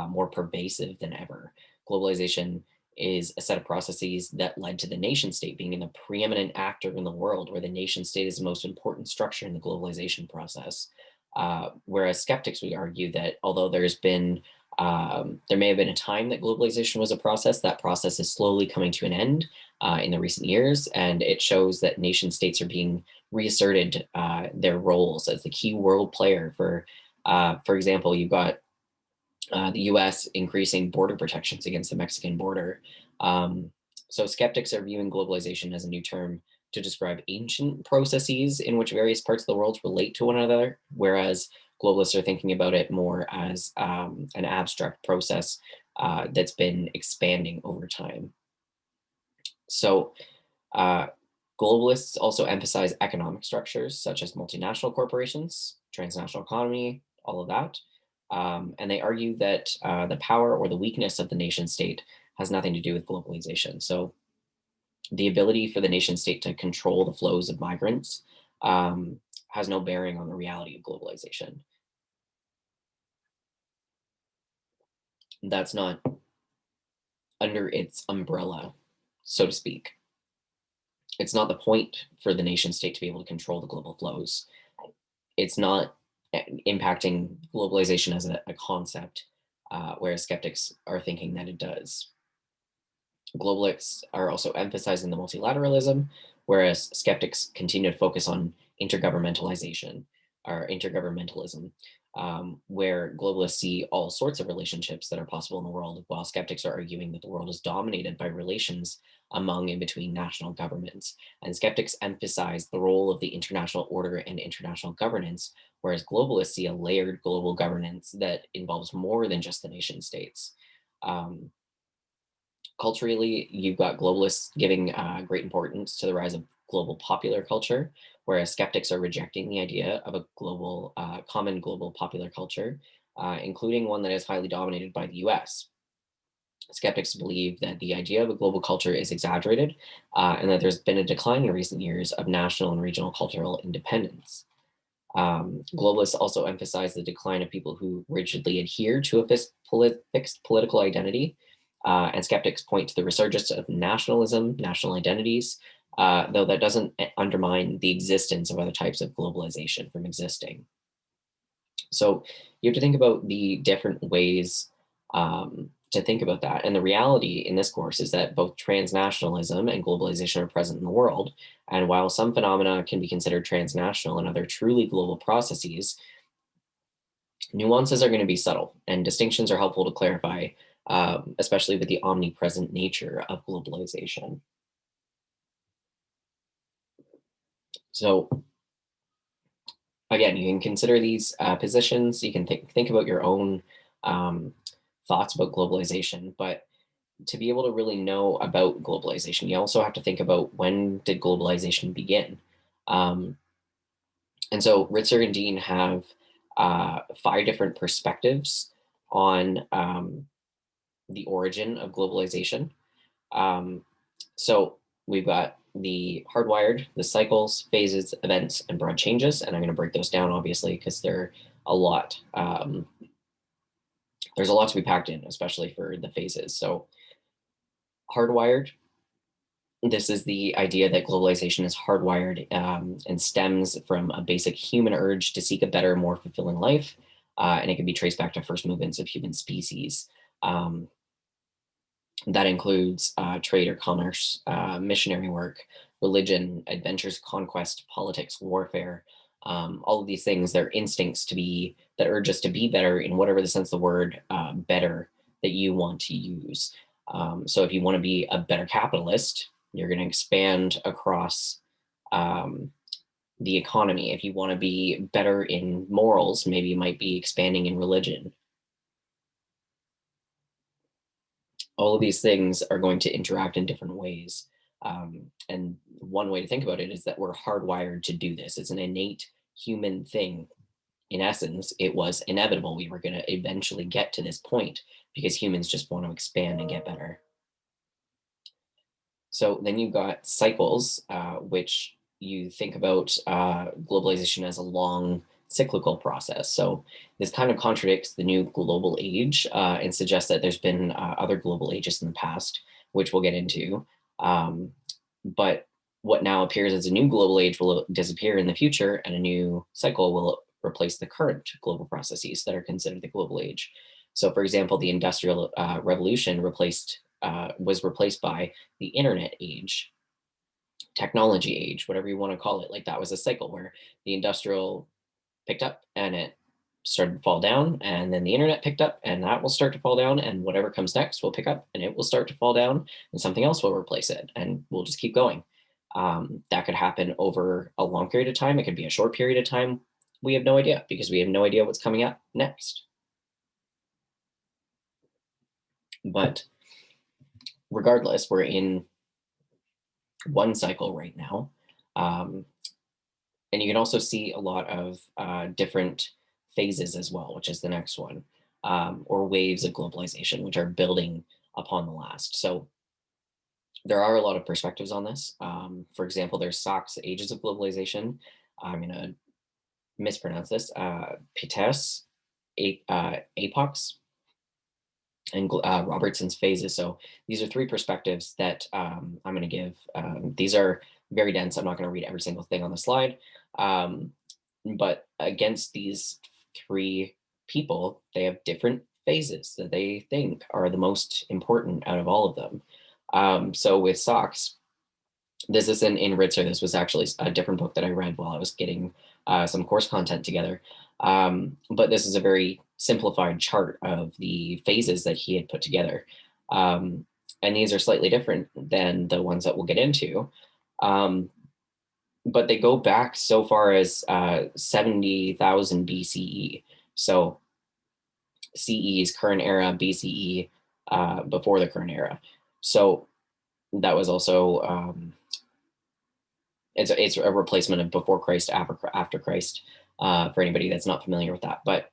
A: more pervasive than ever. Globalization is a set of processes that led to the nation state being the preeminent actor in the world, where the nation state is the most important structure in the globalization process. Whereas skeptics would argue that although there may have been a time that globalization was a process, that process is slowly coming to an end in the recent years, and it shows that nation states are being reasserted their roles as the key world player. For example, you've got the U.S. increasing border protections against the Mexican border. So skeptics are viewing globalization as a new term to describe ancient processes in which various parts of the world relate to one another, whereas globalists are thinking about it more as an abstract process that's been expanding over time. So uh, globalists also emphasize economic structures such as multinational corporations, transnational economy, all of that. And they argue that the power or the weakness of the nation state has nothing to do with globalization. So the ability for the nation state to control the flows of migrants has no bearing on the reality of globalization. That's not under its umbrella, so to speak. It's not the point for the nation state to be able to control the global flows. It's not impacting globalization as a concept, whereas skeptics are thinking that it does. Globalists are also emphasizing the multilateralism, whereas skeptics continue to focus on intergovernmentalization or intergovernmentalism, where globalists see all sorts of relationships that are possible in the world, while skeptics are arguing that the world is dominated by relations among and between national governments. And skeptics emphasize the role of the international order and international governance, whereas globalists see a layered global governance that involves more than just the nation states. Um, Culturally, you've got globalists giving great importance to the rise of global popular culture, whereas skeptics are rejecting the idea of a common global popular culture, including one that is highly dominated by the US. Skeptics believe that the idea of a global culture is exaggerated, and that there's been a decline in recent years of national and regional cultural independence. Globalists also emphasize the decline of people who rigidly adhere to a fixed political identity, and skeptics point to the resurgence of nationalism, national identities, though that doesn't undermine the existence of other types of globalization from existing. So you have to think about the different ways to think about that. And the reality in this course is that both transnationalism and globalization are present in the world. And while some phenomena can be considered transnational and other truly global processes, nuances are going to be subtle and distinctions are helpful to clarify, especially with the omnipresent nature of globalization. So again, you can consider these positions. You can think about your own um, thoughts about globalization, but to be able to really know about globalization, you also have to think about when did globalization begin. Um, and so Ritzer and Dean have 5 different perspectives on the origin of globalization. Um, so we've got the hardwired, the cycles, phases, events, and broad changes. And I'm going to break those down, obviously, because they're a lot. There's a lot to be packed in, especially for the phases. So hardwired, this is the idea that globalization is hardwired and stems from a basic human urge to seek a better, more fulfilling life. And it can be traced back to first movements of human species. Um, that includes trade or commerce, missionary work, religion, adventures, conquest, politics, warfare. All of these things, they're instincts that urge us to be better in whatever the sense of the word better that you want to use. So if you want to be a better capitalist, you're going to expand across the economy. If you want to be better in morals, maybe you might be expanding in religion. All of these things are going to interact in different ways. And one way to think about it is that we're hardwired to do this. It's an innate human thing. In essence, it was inevitable. We were going to eventually get to this point because humans just want to expand and get better. So then you've got cycles, which you think about globalization as a long cyclical process. So this kind of contradicts the new global age and suggests that there's been other global ages in the past, which we'll get into. But what now appears as a new global age will disappear in the future, and a new cycle will replace the current global processes that are considered the global age. So, for example, the Industrial Revolution was replaced by the internet age, technology age, whatever you want to call it. Like that was a cycle where the industrial picked up and it started to fall down, and then the internet picked up and that will start to fall down, and whatever comes next will pick up and it will start to fall down, and something else will replace it, and we'll just keep going. That could happen over a long period of time. It could be a short period of time. We have no idea because we have no idea what's coming up next. But regardless, we're in one cycle right now. Um, and you can also see a lot of different phases as well, which is the next one, or waves of globalization, which are building upon the last. So there are a lot of perspectives on this. For example, there's SOC's Ages of Globalization. I'm going to mispronounce this. Pites, Apox, and Robertson's phases. So these are 3 perspectives that I'm going to give. These are very dense. I'm not going to read every single thing on the slide. But against these 3 people, they have different phases that they think are the most important out of all of them. So with SOCs, this isn't in Ritzer. This was actually a different book that I read while I was getting some course content together. But this is a very simplified chart of the phases that he had put together. And these are slightly different than the ones that we'll get into. But they go back so far as 70,000 BCE. So CE is current era, BCE before the current era. So that was also it's a replacement of before Christ, after Christ, for anybody that's not familiar with that. But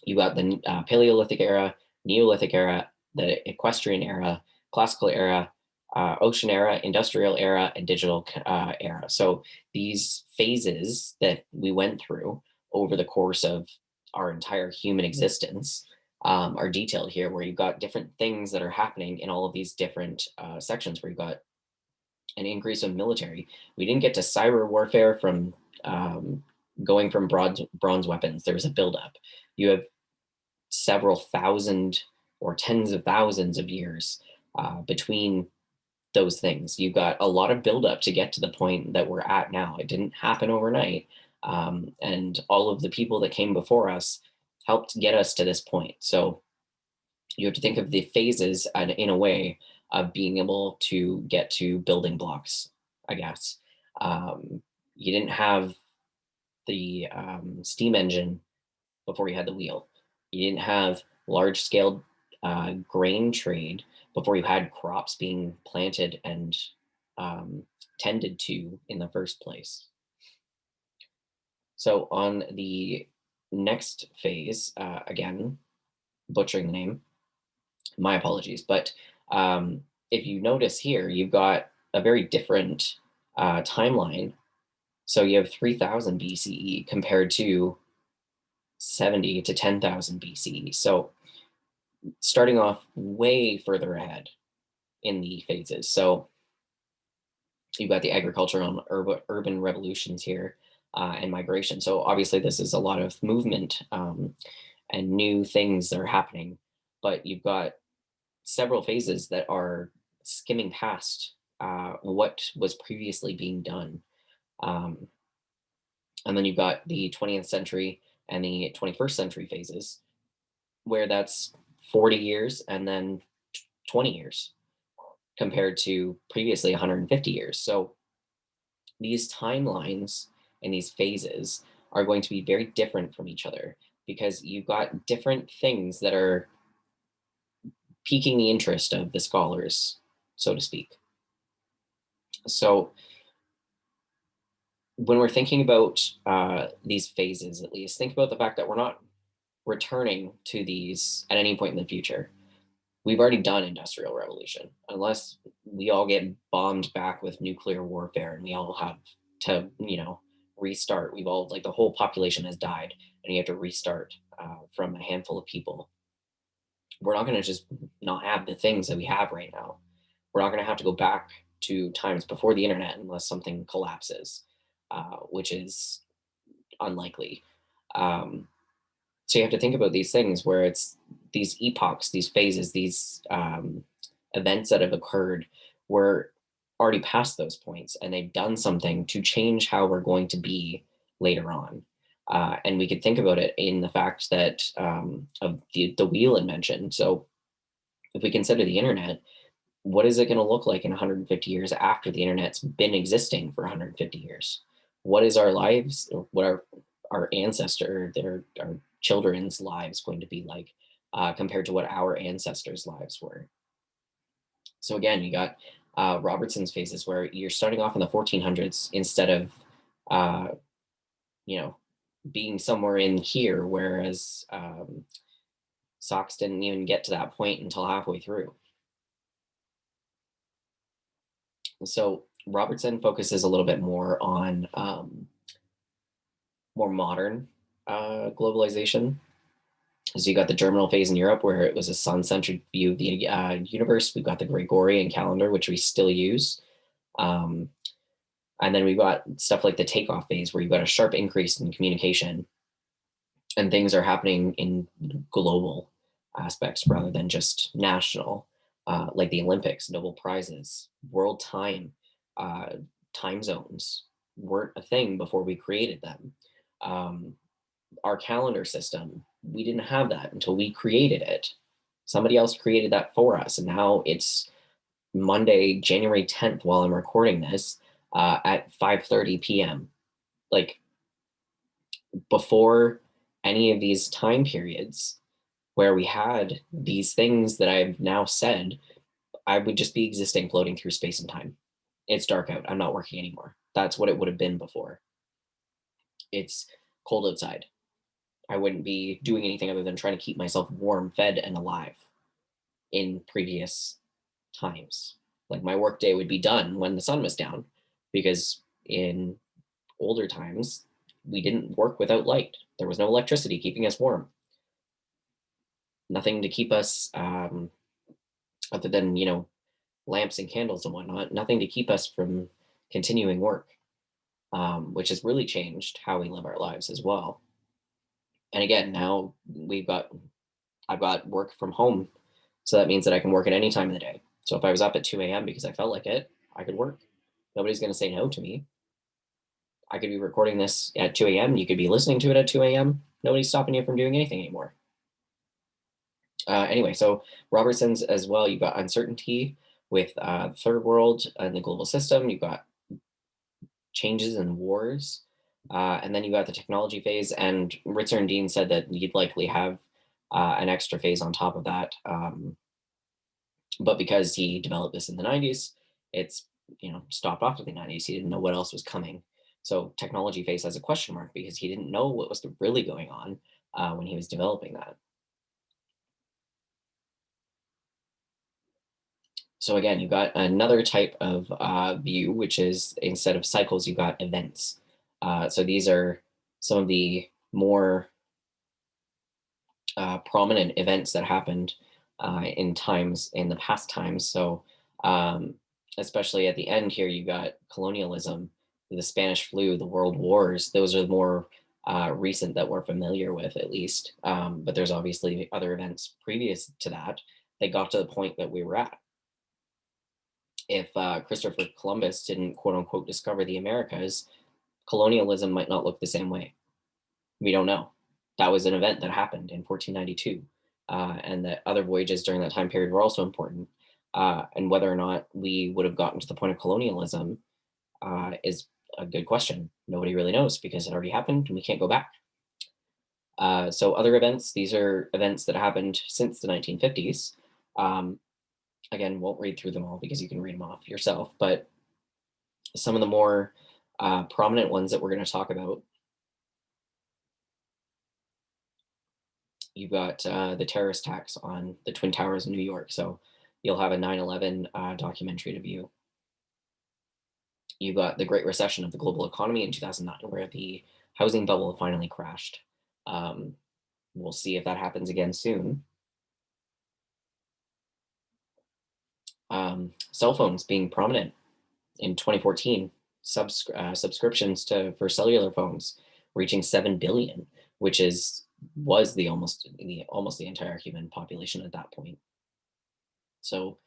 A: you got the Paleolithic era, Neolithic era, the Equestrian era, Classical era, Ocean era, Industrial era, and Digital era. So these phases that we went through over the course of our entire human existence are detailed here, where you've got different things that are happening in all of these different sections, where you've got an increase of military. We didn't get to cyber warfare from going from bronze weapons. There was a buildup. You have several thousand or tens of thousands of years between those things. You've got a lot of buildup to get to the point that we're at now. It didn't happen overnight. And all of the people that came before us helped get us to this point. So you have to think of the phases in a way of being able to get to building blocks, I guess. You didn't have the steam engine before you had the wheel. You didn't have large scale grain trade before you had crops being planted and um, tended to in the first place. So on the next phase, again, butchering the name, my apologies, but if you notice here, you've got a very different timeline. So you have 3000 BCE compared to 70 to 10,000 BCE. So starting off way further ahead in the phases. So you've got the agricultural and urban revolutions here and migration. So obviously this is a lot of movement and new things that are happening, but you've got several phases that are skimming past what was previously being done. Um, and then you've got the 20th century and the 21st century phases, where that's 40 years and then 20 years compared to previously 150 years. So these timelines and these phases are going to be very different from each other because you've got different things that are piquing the interest of the scholars, so to speak. So when we're thinking about these phases, at least, think about the fact that we're not returning to these at any point in the future. We've already done industrial revolution, unless we all get bombed back with nuclear warfare and we all have to, restart. We've all, like, the whole population has died and you have to restart from a handful of people. We're not going to just not have the things that we have right now. We're not going to have to go back to times before the internet unless something collapses, which is unlikely. Um, so you have to think about these things where it's these epochs, these phases, these events that have occurred. We're already past those points and they've done something to change how we're going to be later on. And we could think about it in the fact that of the wheel invention. So if we consider the internet, what is it going to look like in 150 years after the internet's been existing for 150 years? What is our lives, what our ancestor, our children's lives going to be like compared to what our ancestors' lives were? So again, you got Robertson's phases where you're starting off in the 1400s instead of, uh, you know, being somewhere in here, whereas SOCs didn't even get to that point until halfway through. So Robertson focuses a little bit more on more modern globalization. So you got the germinal phase in Europe, where it was a sun-centered view of the universe. We've got the Gregorian calendar, which we still use. Um, and then we've got stuff like the takeoff phase, where you've got a sharp increase in communication and things are happening in global aspects rather than just national, like the Olympics, Nobel Prizes, world time, uh, time zones weren't a thing before we created them. Um, our calendar system, we didn't have that until we created it. Somebody else created that for us. And now it's Monday, January 10th, while I'm recording this at 5:30 p.m. Like, before any of these time periods where we had these things that I've now said, I would just be existing floating through space and time. It's dark out. I'm not working anymore. That's what it would have been before. It's cold outside. I wouldn't be doing anything other than trying to keep myself warm, fed, and alive in previous times. Like, my workday would be done when the sun was down because in older times, we didn't work without light. There was no electricity keeping us warm. Nothing to keep us, other than, lamps and candles and whatnot, nothing to keep us from continuing work, which has really changed how we live our lives as well. And again, now I've got work from home So that means that I can work at any time of the day. So if I was up at 2 a.m. because I felt like it, I could work. Nobody's going to say no to me. I could be recording this at 2 a.m. You could be listening to it at 2 a.m. Nobody's stopping you from doing anything anymore. Anyway, so Robertson's as well, you've got uncertainty with third world and the global system. You've got changes in wars. And then you got the technology phase. And Ritzer and Dean said that you'd likely have an extra phase on top of that. But because he developed this in the 90s, it's stopped after the 90s. He didn't know what else was coming. So technology phase has a question mark because he didn't know what was really going on when he was developing that. So again, you've got another type of view, which is instead of cycles, you've got events. So these are some of the more prominent events that happened in the past times. So especially at the end here, you got colonialism, the Spanish flu, the world wars. Those are the more recent that we're familiar with, at least. But there's obviously other events previous to that. They got to the point that we were at. If Christopher Columbus didn't quote unquote discover the Americas, colonialism might not look the same way. We don't know. That was an event that happened in 1492, and that other voyages during that time period were also important. And whether or not we would have gotten to the point of colonialism is a good question. Nobody really knows because it already happened and we can't go back. So other events, these are events that happened since the 1950s. Again, won't read through them all because you can read them off yourself, but some of the more prominent ones that we're going to talk about, you've got the terrorist attacks on the Twin Towers in New York. So you'll have a 9/11 documentary to view. You've got the Great Recession of the global economy in 2009, where the housing bubble finally crashed. Um, we'll see if that happens again soon. Cell phones being prominent in 2014, subscriptions for cellular phones reaching 7 billion, which was almost the entire human population at that point. So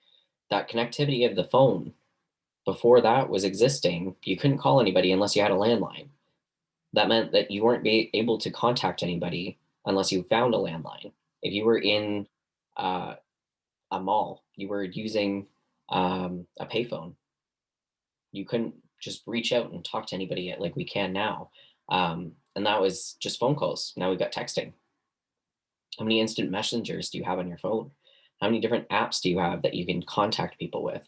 A: that connectivity of the phone before that was existing, you couldn't call anybody unless you had a landline. That meant that you weren't able to contact anybody unless you found a landline. If you were in uh, a mall, you were using a payphone, you couldn't just reach out and talk to anybody like we can now. And that was just phone calls. Now we've got texting. How many instant messengers do you have on your phone? How many different apps do you have that you can contact people with?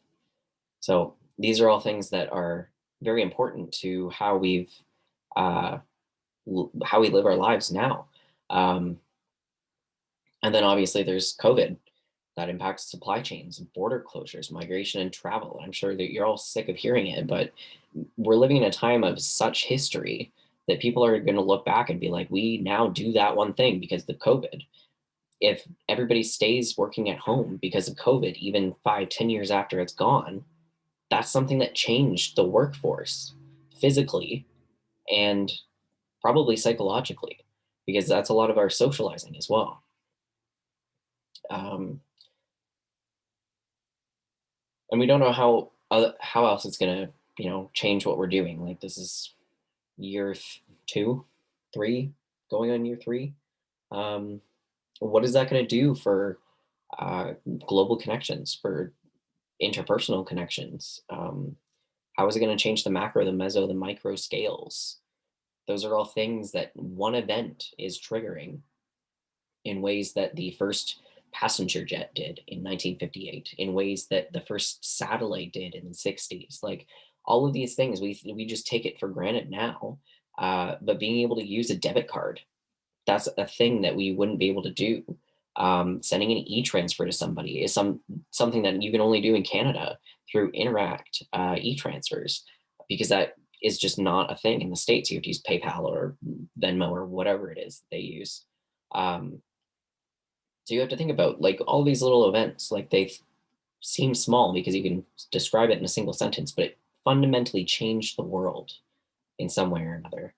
A: So these are all things that are very important to uh, how we live our lives now. Um, and then obviously there's COVID that impacts supply chains, border closures, migration, and travel. I'm sure that you're all sick of hearing it, but we're living in a time of such history that people are going to look back and be like, we now do that one thing because of COVID. If everybody stays working at home because of COVID, even 5, 10 years after it's gone, that's something that changed the workforce physically and probably psychologically, because that's a lot of our socializing as well. Um, and we don't know how else it's gonna change what we're doing. Like this is year 2, 3, going on year 3. Um, what is that going to do for global connections, for interpersonal connections? How is it going to change the macro, the meso, the micro scales? Those are all things that one event is triggering in ways that the first passenger jet did in 1958, in ways that the first satellite did in the 60s. Like all of these things, we just take it for granted now. But being able to use a debit card, that's a thing that we wouldn't be able to do. Sending an e-transfer to somebody is something that you can only do in Canada through Interact e-transfers, because that is just not a thing in the States. You have to use PayPal or Venmo or whatever it is they use. Um, so you have to think about like all these little events, like seem small because you can describe it in a single sentence, but it fundamentally changed the world in some way or another.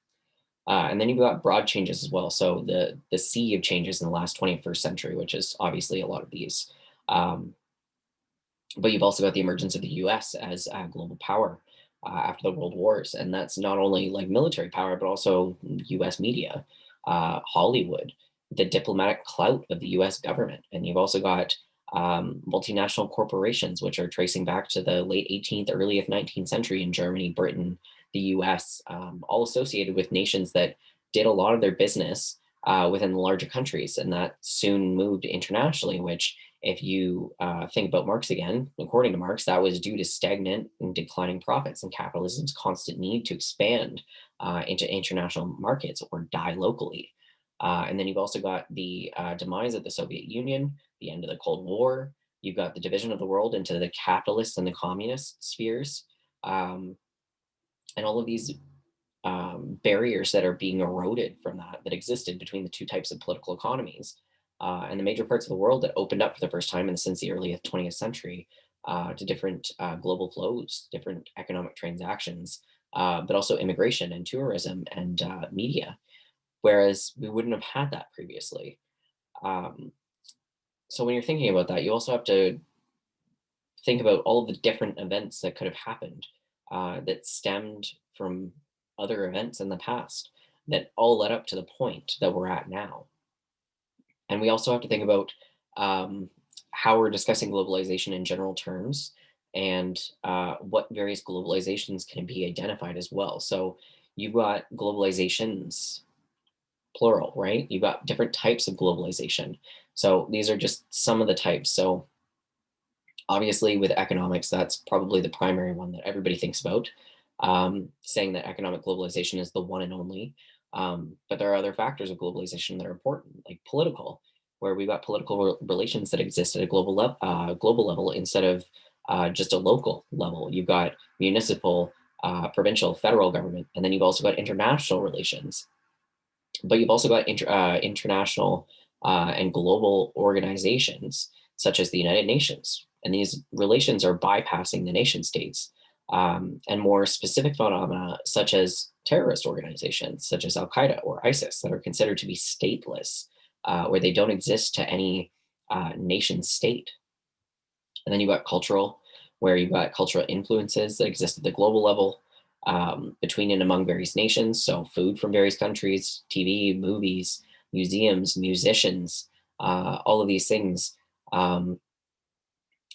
A: And then you've got broad changes as well. So the sea of changes in the last 21st century, which is obviously a lot of these. Um, but you've also got the emergence of the US as a global power after the world wars. And that's not only like military power, but also US media, Hollywood, the diplomatic clout of the US government. And you've also got multinational corporations, which are tracing back to the late 18th, early 19th century in Germany, Britain, the US, all associated with nations that did a lot of their business within the larger countries. And that soon moved internationally, which if you think about Marx again, according to Marx, that was due to stagnant and declining profits and capitalism's constant need to expand into international markets or die locally. And then you've also got the demise of the Soviet Union, the end of the Cold War. You've got the division of the world into the capitalist and the communist spheres. Um, and all of these barriers that are being eroded from that existed between the two types of political economies. And the major parts of the world that opened up for the first time since the early 20th century to different global flows, different economic transactions, but also immigration and tourism and media, whereas we wouldn't have had that previously. Um, so when you're thinking about that, you also have to think about all of the different events that could have happened that stemmed from other events in the past that all led up to the point that we're at now. And we also have to think about um, how we're discussing globalization in general terms and what various globalizations can be identified as well. So you've got globalizations, plural, right? You've got different types of globalization. So these are just some of the types. So obviously, with economics, that's probably the primary one that everybody thinks about, saying that economic globalization is the one and only. But there are other factors of globalization that are important, like political, where we've got political relations that exist at a global level instead of just a local level. You've got municipal, provincial, federal government, and then you've also got international relations, but you've also got international and global organizations such as the United Nations. And these relations are bypassing the nation states and more specific phenomena such as terrorist organizations such as Al Qaeda or ISIS that are considered to be stateless, where they don't exist to any nation state. And then you've got cultural, where you've got cultural influences that exist at the global level between and among various nations. So, food from various countries, TV, movies, museums, musicians, all of these things. Um,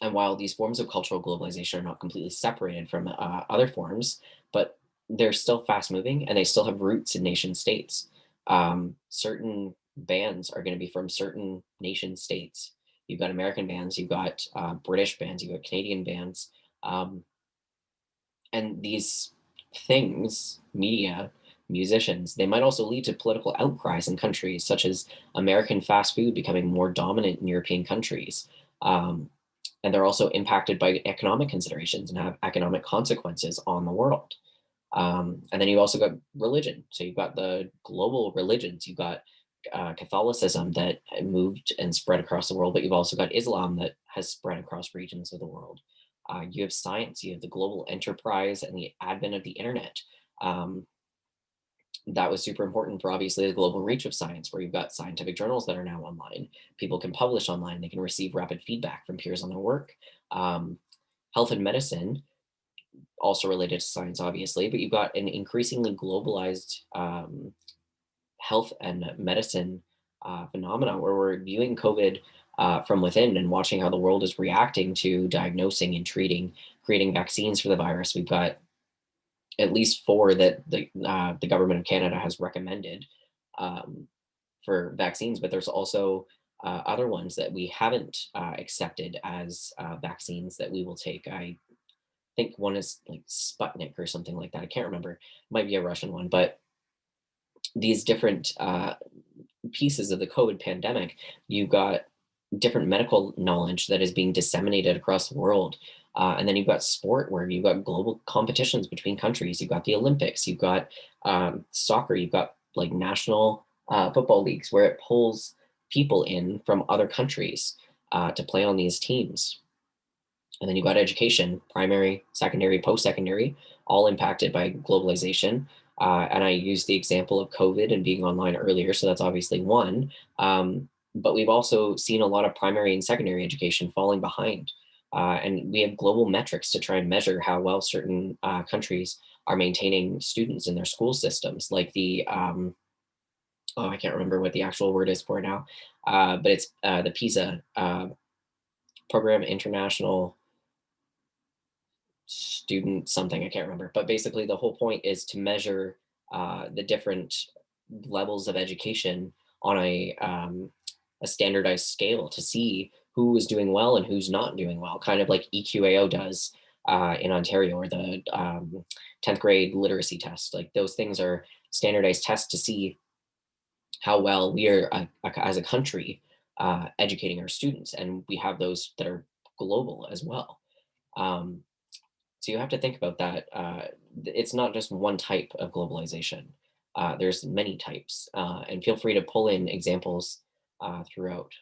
A: and while these forms of cultural globalization are not completely separated from other forms, but they're still fast moving and they still have roots in nation states. Certain bands are going to be from certain nation states. You've got American bands, you've got British bands, you've got Canadian bands. Um, and these things, media, musicians, they might also lead to political outcries in countries such as American fast food becoming more dominant in European countries. Um, and they're also impacted by economic considerations and have economic consequences on the world. And then you also got religion. So you've got the global religions. You've got Catholicism that moved and spread across the world, but you've also got Islam that has spread across regions of the world. You have science, you have the global enterprise and the advent of the internet. Um, that was super important for obviously the global reach of science, where you've got scientific journals that are now online. People can publish online, they can receive rapid feedback from peers on their work. Um, Health and medicine, also related to science, obviously, but you've got an increasingly globalized health and medicine phenomena where we're viewing COVID from within and watching how the world is reacting to diagnosing and treating, creating vaccines for the virus. We've got at least four that the government of Canada has recommended um, for vaccines, but there's also other ones that we haven't accepted as vaccines that we will take. I think one is like Sputnik or something like that. I can't remember. It might be a Russian one, but these different pieces of the COVID pandemic, you've got different medical knowledge that is being disseminated across the world. And then you've got sport where you've got global competitions between countries. You've got the Olympics, you've got soccer, you've got like national football leagues where it pulls people in from other countries to play on these teams. And then you've got education, primary, secondary, post secondary, all impacted by globalization. And I used the example of COVID and being online earlier. So that's obviously one. but we've also seen a lot of primary and secondary education falling behind. And we have global metrics to try and measure how well certain countries are maintaining students in their school systems, like oh, I can't remember what the actual word is for it now, but it's the PISA program, International Student something, I can't remember. But basically, the whole point is to measure the different levels of education on a standardized scale to see who is doing well and who's not doing well, kind of like EQAO does in Ontario, or the 10th grade literacy test. Like those things are standardized tests to see how well we are as a country educating our students, and we have those that are global as well. Um, so you have to think about that. It's not just one type of globalization. There's many types, and feel free to pull in examples throughout.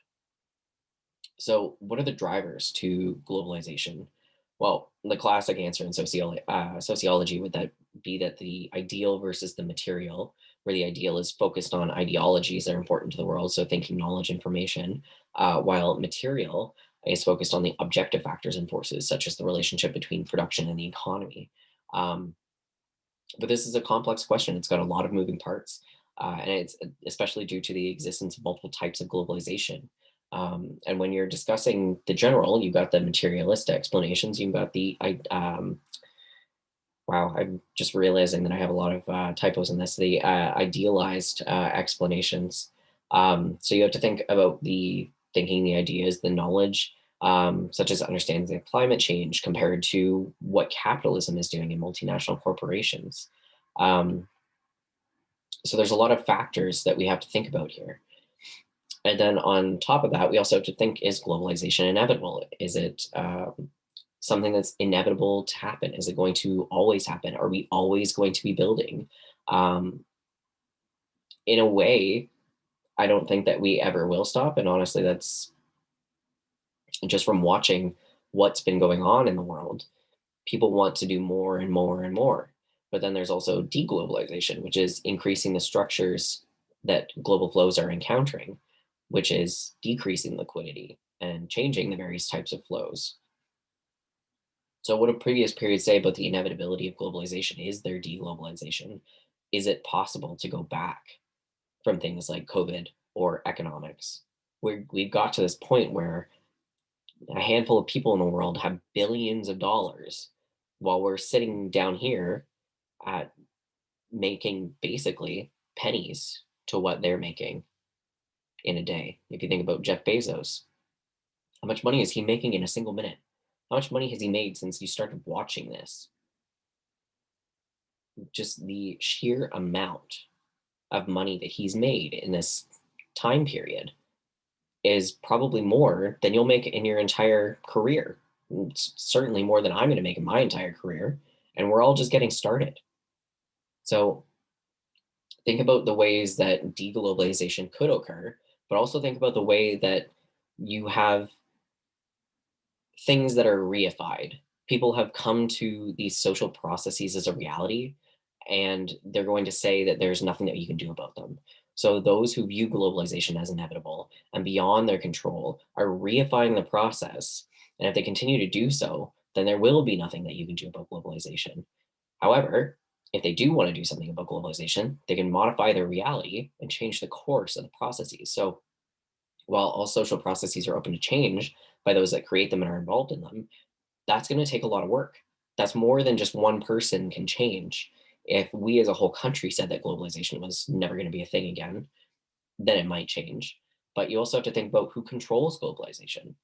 A: So, what are the drivers to globalization? Well, the classic answer in sociology would that be that the ideal versus the material, where the ideal is focused on ideologies that are important to the world, so thinking, knowledge, information, while material is focused on the objective factors and forces, such as the relationship between production and the economy. Um, but this is a complex question. It's got a lot of moving parts, and it's especially due to the existence of multiple types of globalization. And when you're discussing the general, you've got the materialist explanations. You've got wow, I'm just realizing that I have a lot of typos in this. The idealized explanations. So you have to think about the thinking, the ideas, the knowledge, such as understanding the climate change compared to what capitalism is doing in multinational corporations. Um, so there's a lot of factors that we have to think about here. And then on top of that, we also have to think, is globalization inevitable? Is it something that's inevitable to happen? Is it going to always happen? Are we always going to be building? Um, in a way, I don't think that we ever will stop. And honestly, that's just from watching what's been going on in the world. People want to do more and more and more. But then there's also deglobalization, which is increasing the structures that global flows are encountering, which is decreasing liquidity and changing the various types of flows. So, what do previous periods say about the inevitability of globalization? Is there deglobalization? Is it possible to go back from things like COVID or economics? We've got to this point where a handful of people in the world have billions of dollars, while we're sitting down here at making basically pennies to what they're making in a day. If you think about Jeff Bezos, how much money is he making in a single minute? How much money has he made since you started watching this? Just the sheer amount of money that he's made in this time period is probably more than you'll make in your entire career. It's certainly more than I'm going to make in my entire career. And we're all just getting started. So think about the ways that deglobalization could occur, but also think about the way that you have things that are reified. People have come to these social processes as a reality, and they're going to say that there's nothing that you can do about them. So those who view globalization as inevitable and beyond their control are reifying the process. And if they continue to do so, then there will be nothing that you can do about globalization. However, if they do want to do something about globalization, they can modify their reality and change the course of the processes. So while all social processes are open to change by those that create them and are involved in them, that's going to take a lot of work. That's more than just one person can change. If we as a whole country said that globalization was never going to be a thing again, then it might change. But you also have to think about who controls globalization.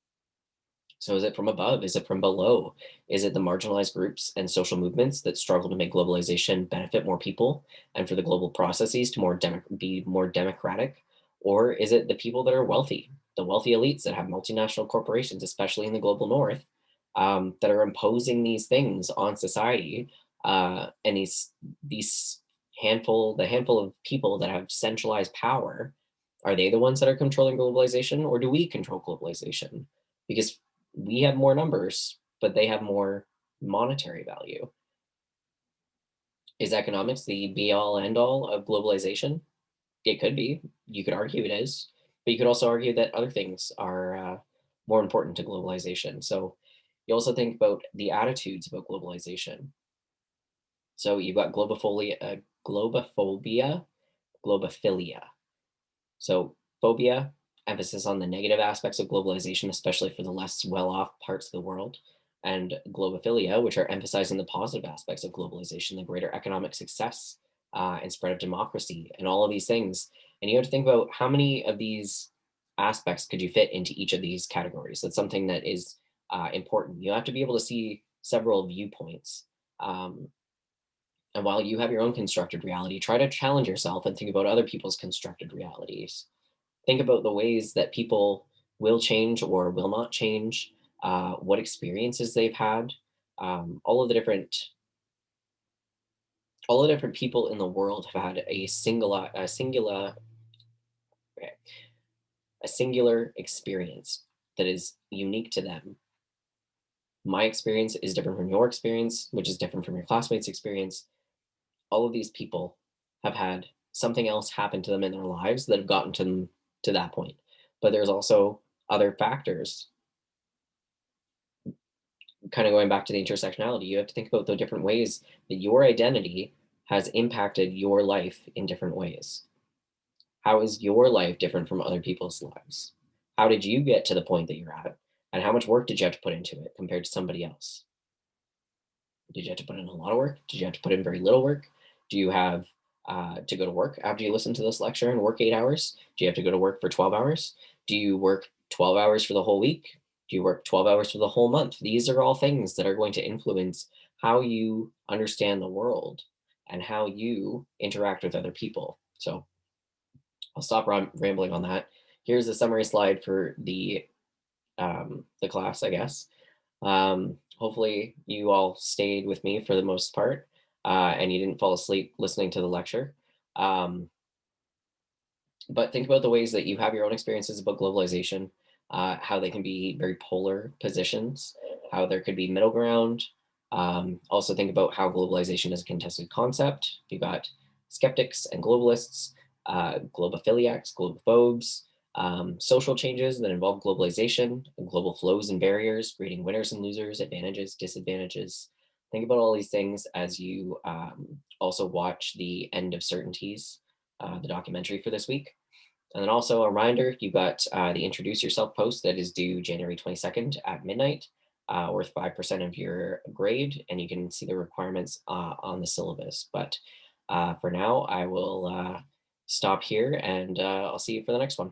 A: So is it from above? Is it from below? Is it the marginalized groups and social movements that struggle to make globalization benefit more people and for the global processes to be more democratic? Or is it the people that are wealthy, the wealthy elites that have multinational corporations, especially in the global north, that are imposing these things on society, and the handful of people that have centralized power, are they the ones that are controlling globalization, or do we control globalization? Because we have more numbers, but they have more monetary value. Is economics the be all end all of globalization? It could be. You could argue it is. But you could also argue that other things are more important to globalization. So you also think about the attitudes about globalization. So you've got globophobia, globophilia. So phobia, emphasis on the negative aspects of globalization, especially for the less well-off parts of the world, and globophilia, which are emphasizing the positive aspects of globalization, the greater economic success and spread of democracy, and all of these things. And you have to think about how many of these aspects could you fit into each of these categories. That's something that is important. You have to be able to see several viewpoints. Um, and while you have your own constructed reality, try to challenge yourself and think about other people's constructed realities. Think about the ways that people will change or will not change, what experiences they've had, um, all of the different all the different people in the world have had okay, a singular experience that is unique to them. My experience is different from your experience, which is different from your classmates' experience. All of these people have had something else happen to them in their lives that have gotten to them to that point. But there's also other factors, kind of going back to the intersectionality. You have to think about the different ways that your identity has impacted your life in different ways. How is your life different from other people's lives? How did you get to the point that you're at? And how much work did you have to put into it compared to somebody else? Did you have to put in a lot of work? Did you have to put in very little work? Do you have to go to work after you listen to this lecture and work 8 hours? Do you have to go to work for 12 hours? Do you work 12 hours for the whole week? Do you work 12 hours for the whole month? These are all things that are going to influence how you understand the world and how you interact with other people. So I'll stop rambling on that. Here's a summary slide for the class, I guess. Hopefully, you all stayed with me for the most part, and you didn't fall asleep listening to the lecture. Um, but think about the ways that you have your own experiences about globalization, how they can be very polar positions, how there could be middle ground. Also, think about how globalization is a contested concept. You've got skeptics and globalists, globophiliacs, globophobes, social changes that involve globalization, and global flows and barriers, creating winners and losers, advantages, disadvantages. Think about all these things as you also watch the End of Certainties, the documentary for this week. And then also a reminder, you've got the Introduce Yourself post that is due January 22nd at midnight, worth 5% of your grade, and you can see the requirements on the syllabus. But for now, I will stop here and I'll see you for the next one.